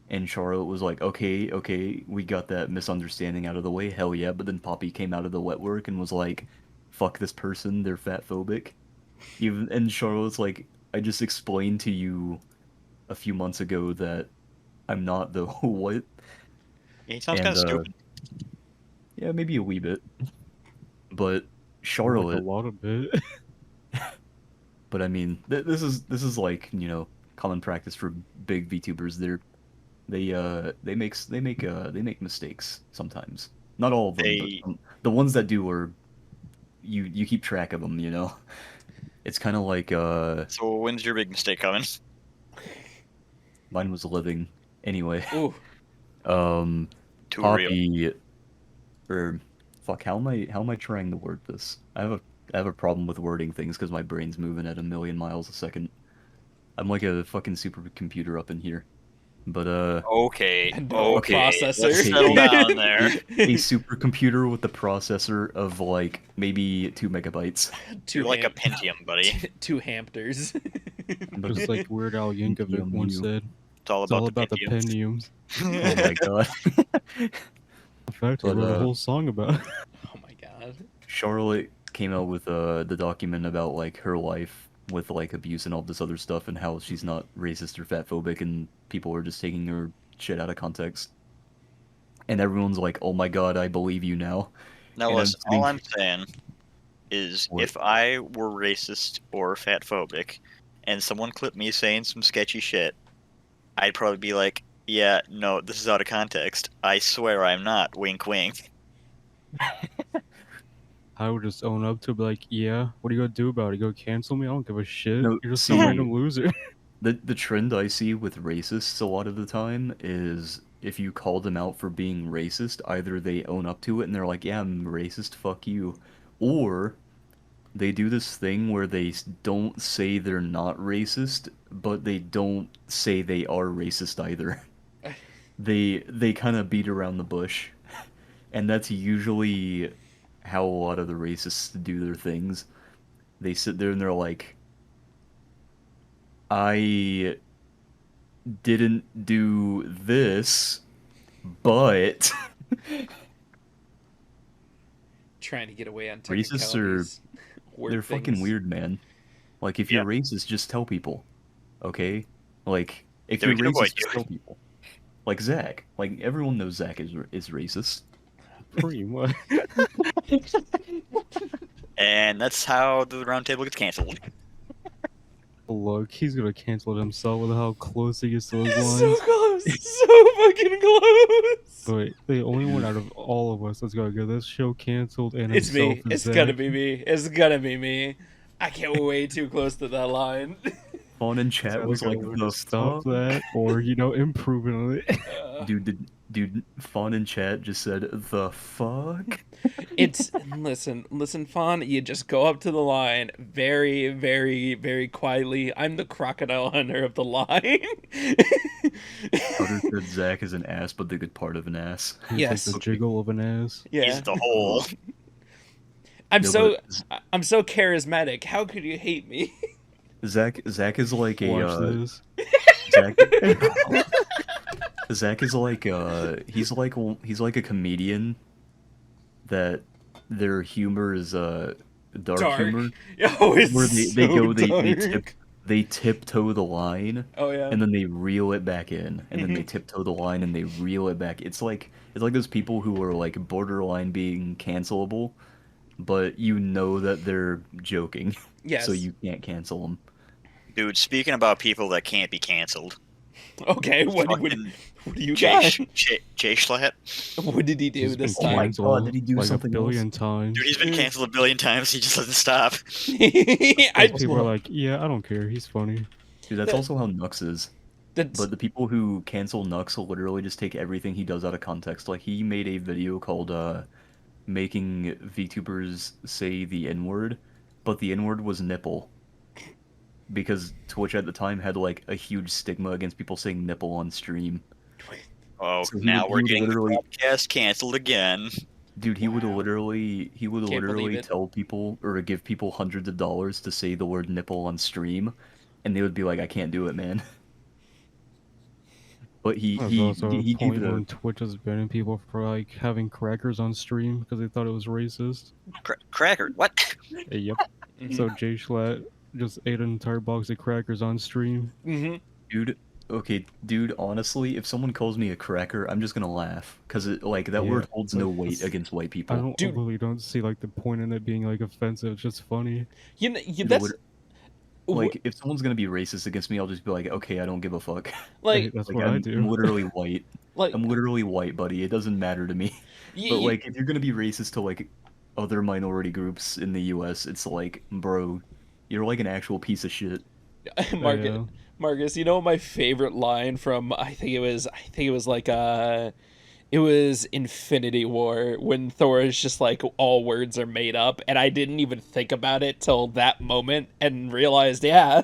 And Charlotte was like, okay, we got that misunderstanding out of the way, hell yeah. But then Poppy came out of the wet work and was like, fuck this person, they're fat phobic. And Charlotte's like, I just explained to you a few months ago that I'm not the what? He sounds And kind of stupid. yeah, maybe a wee bit. But Like a Charlotte, lot of bit. but I mean, this is like, common practice for big VTubers. They make mistakes sometimes. Not all of them, They- but the ones that do are you keep track of them. It's kind of like So when's your big mistake coming? mine was living anyway. Ooh, Too real. Poppy, or fuck, how am I trying to word this? I have a problem with wording things because my brain's moving at a million miles a second. I'm like a fucking supercomputer up in here. But Okay. No Okay. processor. Let's settle down there. a supercomputer with a processor of like maybe 2 megabytes. You're like a Pentium, buddy. two Hamptors. Just like Weird Al Yankovic once said, It's all it's all about about the Pentiums. Oh my god. In fact, I But, wrote a whole song about it. Oh my god. Charlotte came out with the document about like her life with like abuse and all this other stuff and how she's not racist or fat phobic and people are just taking her shit out of context. And everyone's like, "Oh my god, I believe you now." Now And listen, I'm all I'm saying is What? if I were racist or fat phobic and someone clipped me saying some sketchy shit, I'd probably be like, yeah, no, this is out of context. I swear I'm not. Wink wink. I would just own up to it, be like, yeah, what are you gonna do about it? You go cancel me? I don't give a shit. No, You're just some see- random loser. The trend I see with racists a lot of the time is if you call them out for being racist, either they own up to it and they're like, "Yeah, I'm racist, fuck you," or they do this thing where they don't say they're not racist, but they don't say they are racist either. They kind of beat around the bush, and that's usually how a lot of the racists do their things. They sit there and they're like, I didn't do this, but Trying to get away on Racists are- technicalities. Word they're fucking things. weird, man. Like, if you're racist, just tell people, okay? Like, if So we you're can avoid racist, just you. tell people. Like Zach. Like, everyone knows Zach is racist. Pretty much. And that's how the round table gets canceled. Look, he's gonna cancel it himself with how close he gets to those So lines. close. So fucking close. But the only one out of all of us that's gonna get this show canceled and It's me. himself is It's gonna Zach. be me. It's gonna be me. I get way too close to that line. Fawn in So chat either was gotta like, learn the to stop fuck? that, or improve on it. Dude, Fawn in chat just said, the fuck? It's listen, Fawn. You just go up to the line very, very, very quietly. I'm the crocodile hunter of the line. Cutter said Zach is an ass, but the good part of an ass. He's Yes. like the jiggle of an ass. Yeah, He's the whole. I'm No, so but I'm so charismatic. How could you hate me? Zach is like Watch a this. Zach. Zach is like he's like a comedian that their humor is dark humor Oh, it's where they so go they tiptoe the line Oh yeah. and then they reel it back in and then they tiptoe the line and they reel it back. It's like those people who are like borderline being cancelable, but you know that they're joking, Yes. so you can't cancel them. Dude, speaking about people that can't be canceled. Okay. What Fucking do you Jay, got? Jay Schlatt. What did he do He's been this Oh my time? canceled God, did he do like something a billion times. Dude, he's been canceled a billion times. He just doesn't stop. I People are like, yeah, I don't care. He's funny. Dude, that's That- also how Nux is. that's But the people who cancel Nux will literally just take everything he does out of context. Like, he made a video called, making VTubers say the N-word, but the N-word was nipple. Because Twitch at the time had, like, a huge stigma against people saying nipple on stream. Oh, So he now would- we're he would getting literally- the podcast canceled again. Dude, he would literally Can't believe it. tell people, or give people hundreds of dollars to say the word nipple on stream, and they would be like, I can't do it, man. But he There's he also a he gave point it a when Twitch is banning people for like having crackers on stream because they thought it was racist. Cracker. What? Yep. So Jay Schlatt just ate an entire box of crackers on stream. dude. Okay, dude. Honestly, if someone calls me a cracker, I'm just gonna laugh because like that Yeah, word holds no weight that's- against white I people. really don't see like the point in it being like offensive. It's just funny. You know, Dude, that's like if someone's gonna be racist against me, I'll just be like, okay, I don't give a fuck. Hey, like that's Like what I I'm do. literally white. like I'm literally white, buddy. It doesn't matter to me. But like, if you're gonna be racist to like other minority groups in the U.S., it's like, bro, you're like an actual piece of shit. Marcus, Yeah. Marcus, you know my favorite line from I think it was like it was Infinity War when Thor is just like all words are made up, and I didn't even think about it till that moment and realized, yeah,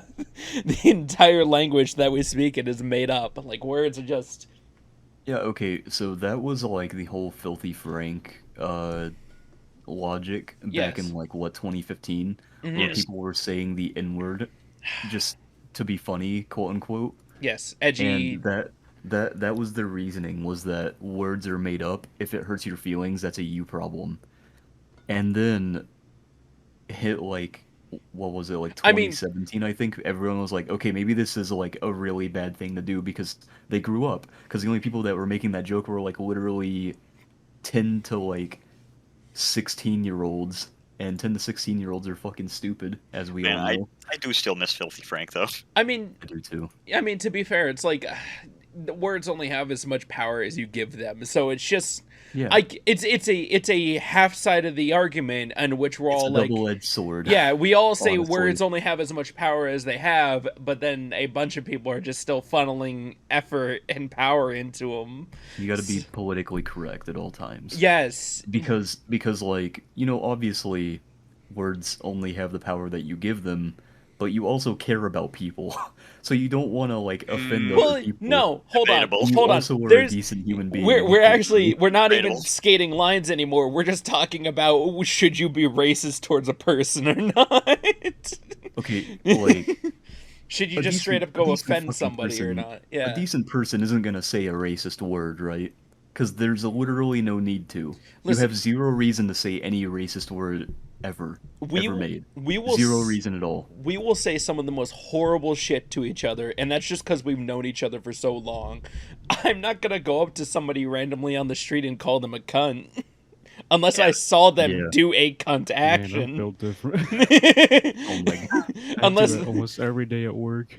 the entire language that we speak it is made up. Like words are just Yeah, okay, so that was like the whole Filthy Frank logic back in Yes. like what 2015, where Yes. people were saying the N-word just to be funny, quote unquote. yes, edgy. And that was their reasoning, was that words are made up. If it hurts your feelings, that's a you problem. And then hit like what was it, like I mean- 2017, I think everyone was like, okay, maybe this is like a really bad thing to do because they grew up, because the only people that were making that joke were like literally 10 to like 16-year-olds, and 10 to 16-year-olds are fucking stupid, as we Man, all know. I do still miss Filthy Frank though. I mean, I do too. to be fair, it's like the words only have as much power as you give them. So it's just Yeah. it's a half side of the argument in which we're It's all a like, double-edged sword. yeah, we all say honestly. words only have as much power as they have, but then a bunch of people are just still funneling effort and power into them. You got to be politically correct at all times. Yes. Because like, you know, obviously words only have the power that you give them, but you also care about people. So you don't want to like offend Well, other people. no, hold on. Debatable. You Hold on. also are a There's decent human being. we're not even Debatable. skating lines anymore. We're just talking about should you be racist towards a person or not? Okay, like Should you a just straight decent- up go a decent offend fucking somebody or person- not? Yeah. A decent person isn't gonna say a racist word, right? Because there's literally no need to. Listen- You have zero reason to say any racist word ever made. We will Zero reason at all. We will say some of the most horrible shit to each other, and that's just because we've known each other for so long. I'm not gonna go up to somebody randomly on the street and call them a cunt. Unless I saw them Yeah. do a cunt Man, I'm action. built different. Oh my god. I Unless do that almost every day at work.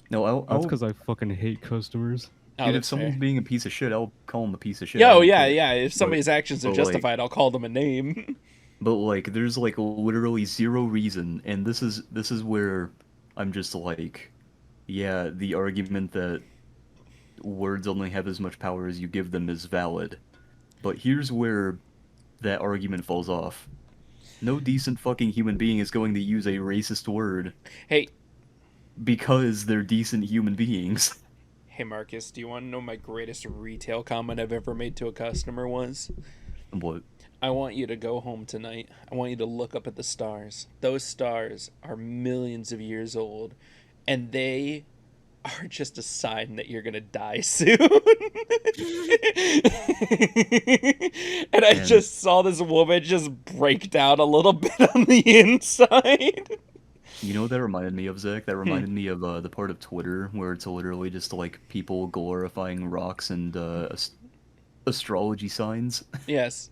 No, That's because I fucking hate customers. Oh, dude, if that's someone's fair. being a piece of shit, I'll call him a piece of shit. Yeah, I oh don't yeah, care. yeah. If somebody's actions are but, like- justified, I'll call them a name. But like, there's like literally zero reason, and this is where I'm just like, yeah, the argument that words only have as much power as you give them is valid. But here's where that argument falls off. No decent fucking human being is going to use a racist word Hey, because they're decent human beings. hey, Marcus, do you want to know my greatest retail comment I've ever made to a customer was? What? I want you to go home tonight. I want you to look up at the stars. Those stars are millions of years old, and they are just a sign that you're gonna die soon. And I And- just saw this woman just break down a little bit on the inside. You know what that reminded me of, Zach? That reminded me of the part of Twitter where it's literally just like people glorifying rocks and astrology signs. Yes.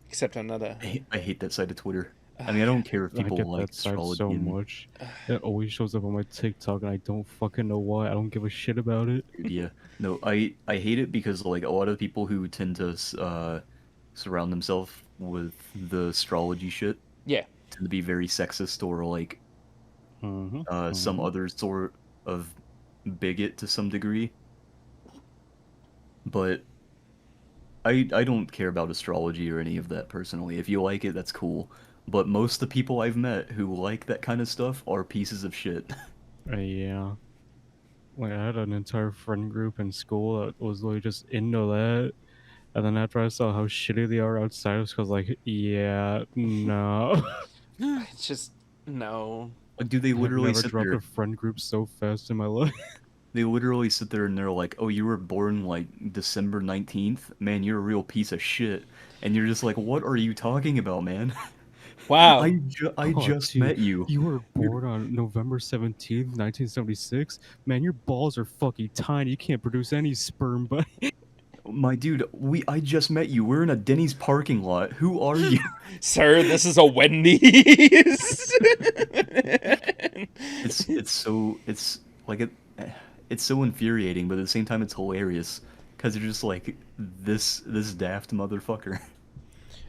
Except I'm not a... I hate that side of Twitter. I mean, I don't care if I people get like that side astrology. so and- much. It always shows up on my TikTok, and I don't fucking know why. I don't give a shit about it. Yeah, no, I hate it because like a lot of people who tend to surround themselves with the astrology shit Yeah. tend to be very sexist or like some other sort of bigot to some degree. But I don't care about astrology or any of that personally. If you like it, that's cool. But most of the people I've met who like that kind of stuff are pieces of shit. Yeah. Like, I had an entire friend group in school that was literally just into that. And then after I saw how shitty they are outside, I was like, yeah, no. It's just... No. Like, do they I've literally never sit dropped there? a friend group so fast in my life. They literally sit there and they're like, "Oh, you were born like December 19th? Man, you're a real piece of shit." And you're just like, "What are you talking about, man? Wow. I Oh, just dude, met you." you were You're, born on November 17th, 1976. Man, your balls are fucking tiny. You can't produce any sperm, but my dude, I just met you. We're in a Denny's parking lot. Who are you? Sir, this is a Wendy's. It's like it's so infuriating, but at the same time it's hilarious because you're just like this daft motherfucker.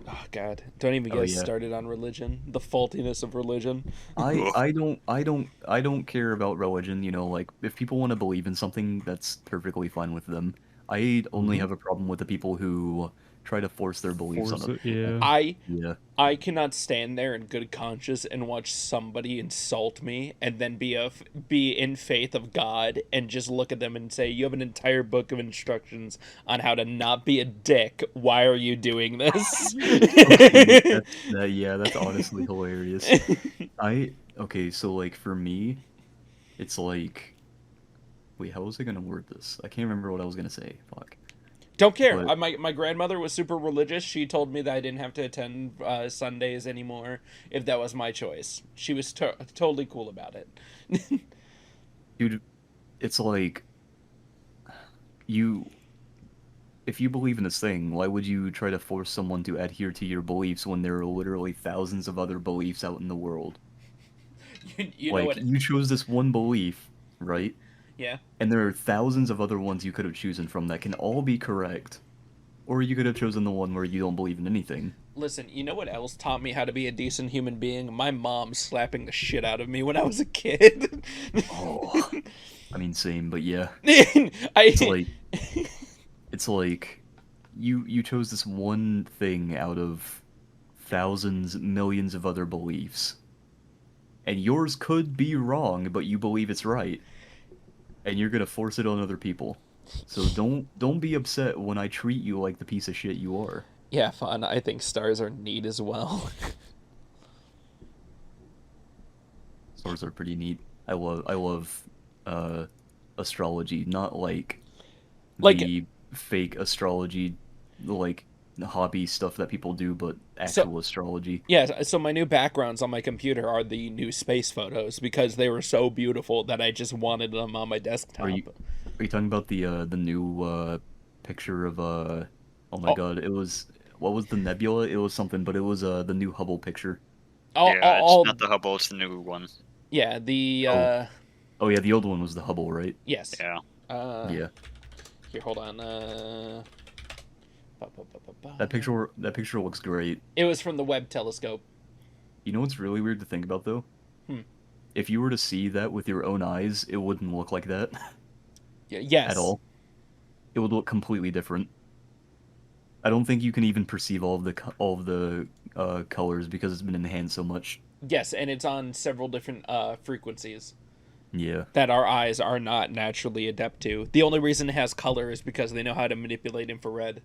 Oh God! Don't even Oh get us yeah. started on religion. The faultiness of religion. I don't care about religion, you know, like if people want to believe in something, that's perfectly fine with them. I only Mhm. have a problem with the people who try to force their beliefs on force other it. people. Yeah. Yeah. I cannot stand there in good conscience and watch somebody insult me and then be in faith of God and just look at them and say, "You have an entire book of instructions on how to not be a dick. Why are you doing this?" Okay, that's honestly hilarious. Okay, so like for me, it's like wait, how was I gonna word this? I can't remember what I was gonna say. Fuck. Don't care. But My grandmother was super religious. She told me that I didn't have to attend Sundays anymore if that was my choice. She was totally cool about it. dude, it's like you if you believe in this thing, why would you try to force someone to adhere to your beliefs when there are literally thousands of other beliefs out in the world? You know Like, what? you chose this one belief, right? Yeah. And there are thousands of other ones you could have chosen from that can all be correct. Or you could have chosen the one where you don't believe in anything. Listen, you know what else taught me how to be a decent human being? My mom slapping the shit out of me when I was a kid. Oh, I mean, same, but yeah. I It's like, it's like, you chose this one thing out of thousands, millions of other beliefs. And yours could be wrong, but you believe it's right. And you're gonna force it on other people. So don't be upset when I treat you like the piece of shit you are. Yeah, fun. I think stars are neat as well. Stars are pretty neat. I love uh astrology, not like Like the fake astrology like hobby stuff that people do, but so actual astrology. yeah, so my new backgrounds on my computer are the new space photos because they were so beautiful that I just wanted them on my Are desktop. you talking about the new picture of oh my Oh, god, it was what was the nebula? It was something, but it was the new Hubble picture. Yeah, it's all not the Hubble, it's the new one. yeah, the Oh, oh yeah, the old one was the Hubble, right? yes. Yeah. Yeah. Here, hold on. That picture looks great. It was from the Webb telescope. You know what's really weird to think about though? Hmm. If you were to see that with your own eyes, it wouldn't look like that at Yes. all. It would look completely different. I don't think you can even perceive all of the colors because it's been enhanced so much. Yes, and it's on several different frequencies Yeah. that our eyes are not naturally adept to. The only reason it has color is because they know how to manipulate infrared.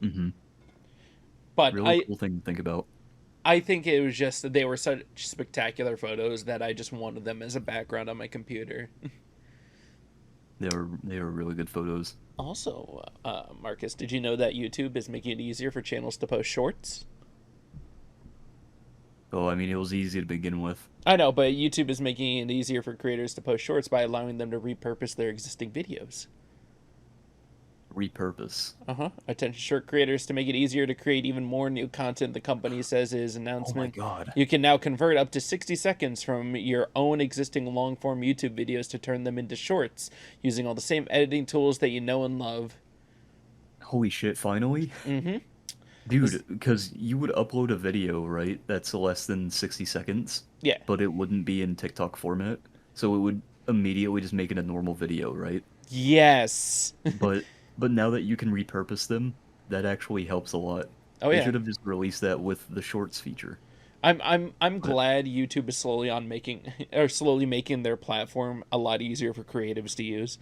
Mm-hmm. But Really cool thing to think about. I think it was just that they were such spectacular photos that I just wanted them as a background on my computer. They were really good photos. Also, Marcus, did you know that YouTube is making it easier for channels to post shorts? Oh, I mean, it was easy to begin with. I know, but YouTube is making it easier for creators to post shorts by allowing them to repurpose their existing videos. Repurpose. Attention short creators to make it easier to create even more new content. The company says in its Oh my announcement, god. you can now convert up to 60 seconds from your own existing long form YouTube videos to turn them into shorts using all the same editing tools that you know and love. Holy shit, finally? Mm-hmm. Dude, because you would upload a video, right, that's less than 60 seconds, Yeah. but it wouldn't be in TikTok format, so it would immediately just make it a normal video, right? Yes. But now that you can repurpose them, that actually helps a lot. Oh They yeah. should have just released that with the shorts feature. I'm glad YouTube is slowly making their platform a lot easier for creatives to use.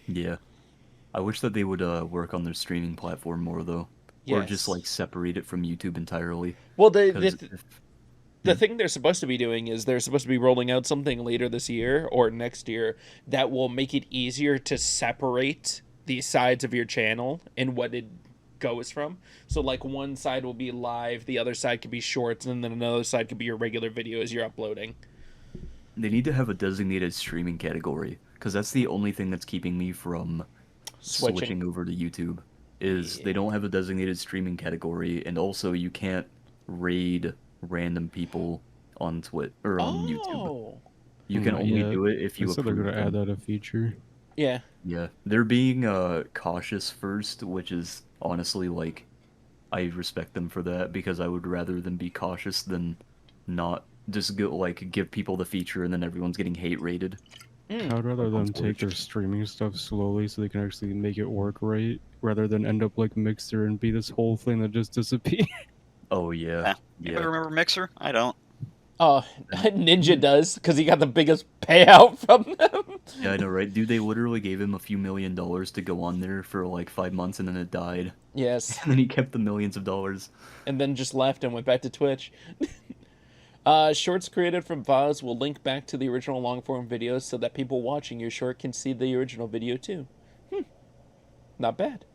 Yeah. I wish that they would work on their streaming platform more though. Or just Yes. like separate it from YouTube entirely. Well, Because The thing they're supposed to be doing is they're supposed to be rolling out something later this year or next year that will make it easier to separate the sides of your channel and what it goes from. So like one side will be live, the other side could be shorts, and then another side could be your regular videos you're uploading. They need to have a designated streaming category, because that's the only thing that's keeping me from switching over to YouTube. Is they don't have a designated streaming category, and also you can't raid random people on or on YouTube. You can only do it if you They said they're approve gonna add them. that a feature. Yeah. Yeah, they're being cautious first, which is honestly like I respect them for that, because I would rather them be cautious than not just give people the feature and then everyone's getting hate rated. I'd rather them take their streaming stuff slowly so they can actually make it work right, rather than end up like Mixer and be this whole thing that just disappears. Oh yeah, Anybody remember Mixer? I don't. Oh, Ninja does, because he got the biggest payout from them. Yeah, I know, right? Dude, they literally gave him a few $1 million to go on there for like 5 months, and then it died. Yes. And then he kept the millions of dollars. And then just left and went back to Twitch. Shorts created from VODs will link back to the original long-form videos so that people watching your short can see the original video too. Not bad.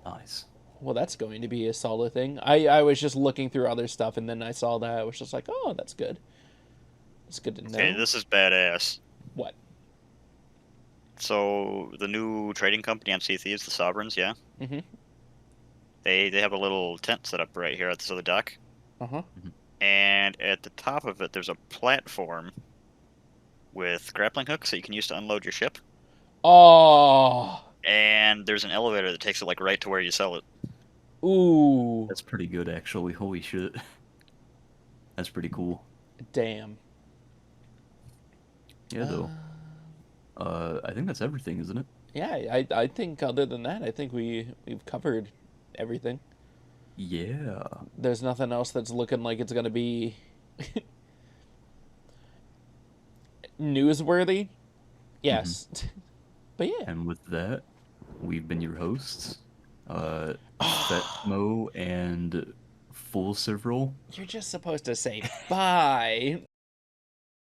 Nice. Well, that's going to be a solid thing. I was just looking through other stuff, and then I saw that. I was just like, oh, that's good. It's good to know. Okay, this is badass. What? So, the new trading company on Sea of Thieves, the Sovereigns, yeah? Mm-hmm. They have a little tent set up right here at the dock. Uh-huh. And at the top of it, there's a platform with grappling hooks that you can use to unload your ship. Oh. And there's an elevator that takes it like right to where you sell it. Ooh. That's pretty good, actually. Holy shit. That's pretty cool. Damn. Yeah, though. I think that's everything, isn't it? Yeah, I think other than that, I think we've covered everything. Yeah. There's nothing else that's looking like it's gonna be newsworthy. Yes. But yeah. And with that, we've been your hosts, Fetmo and Full Several. You're just supposed to say bye.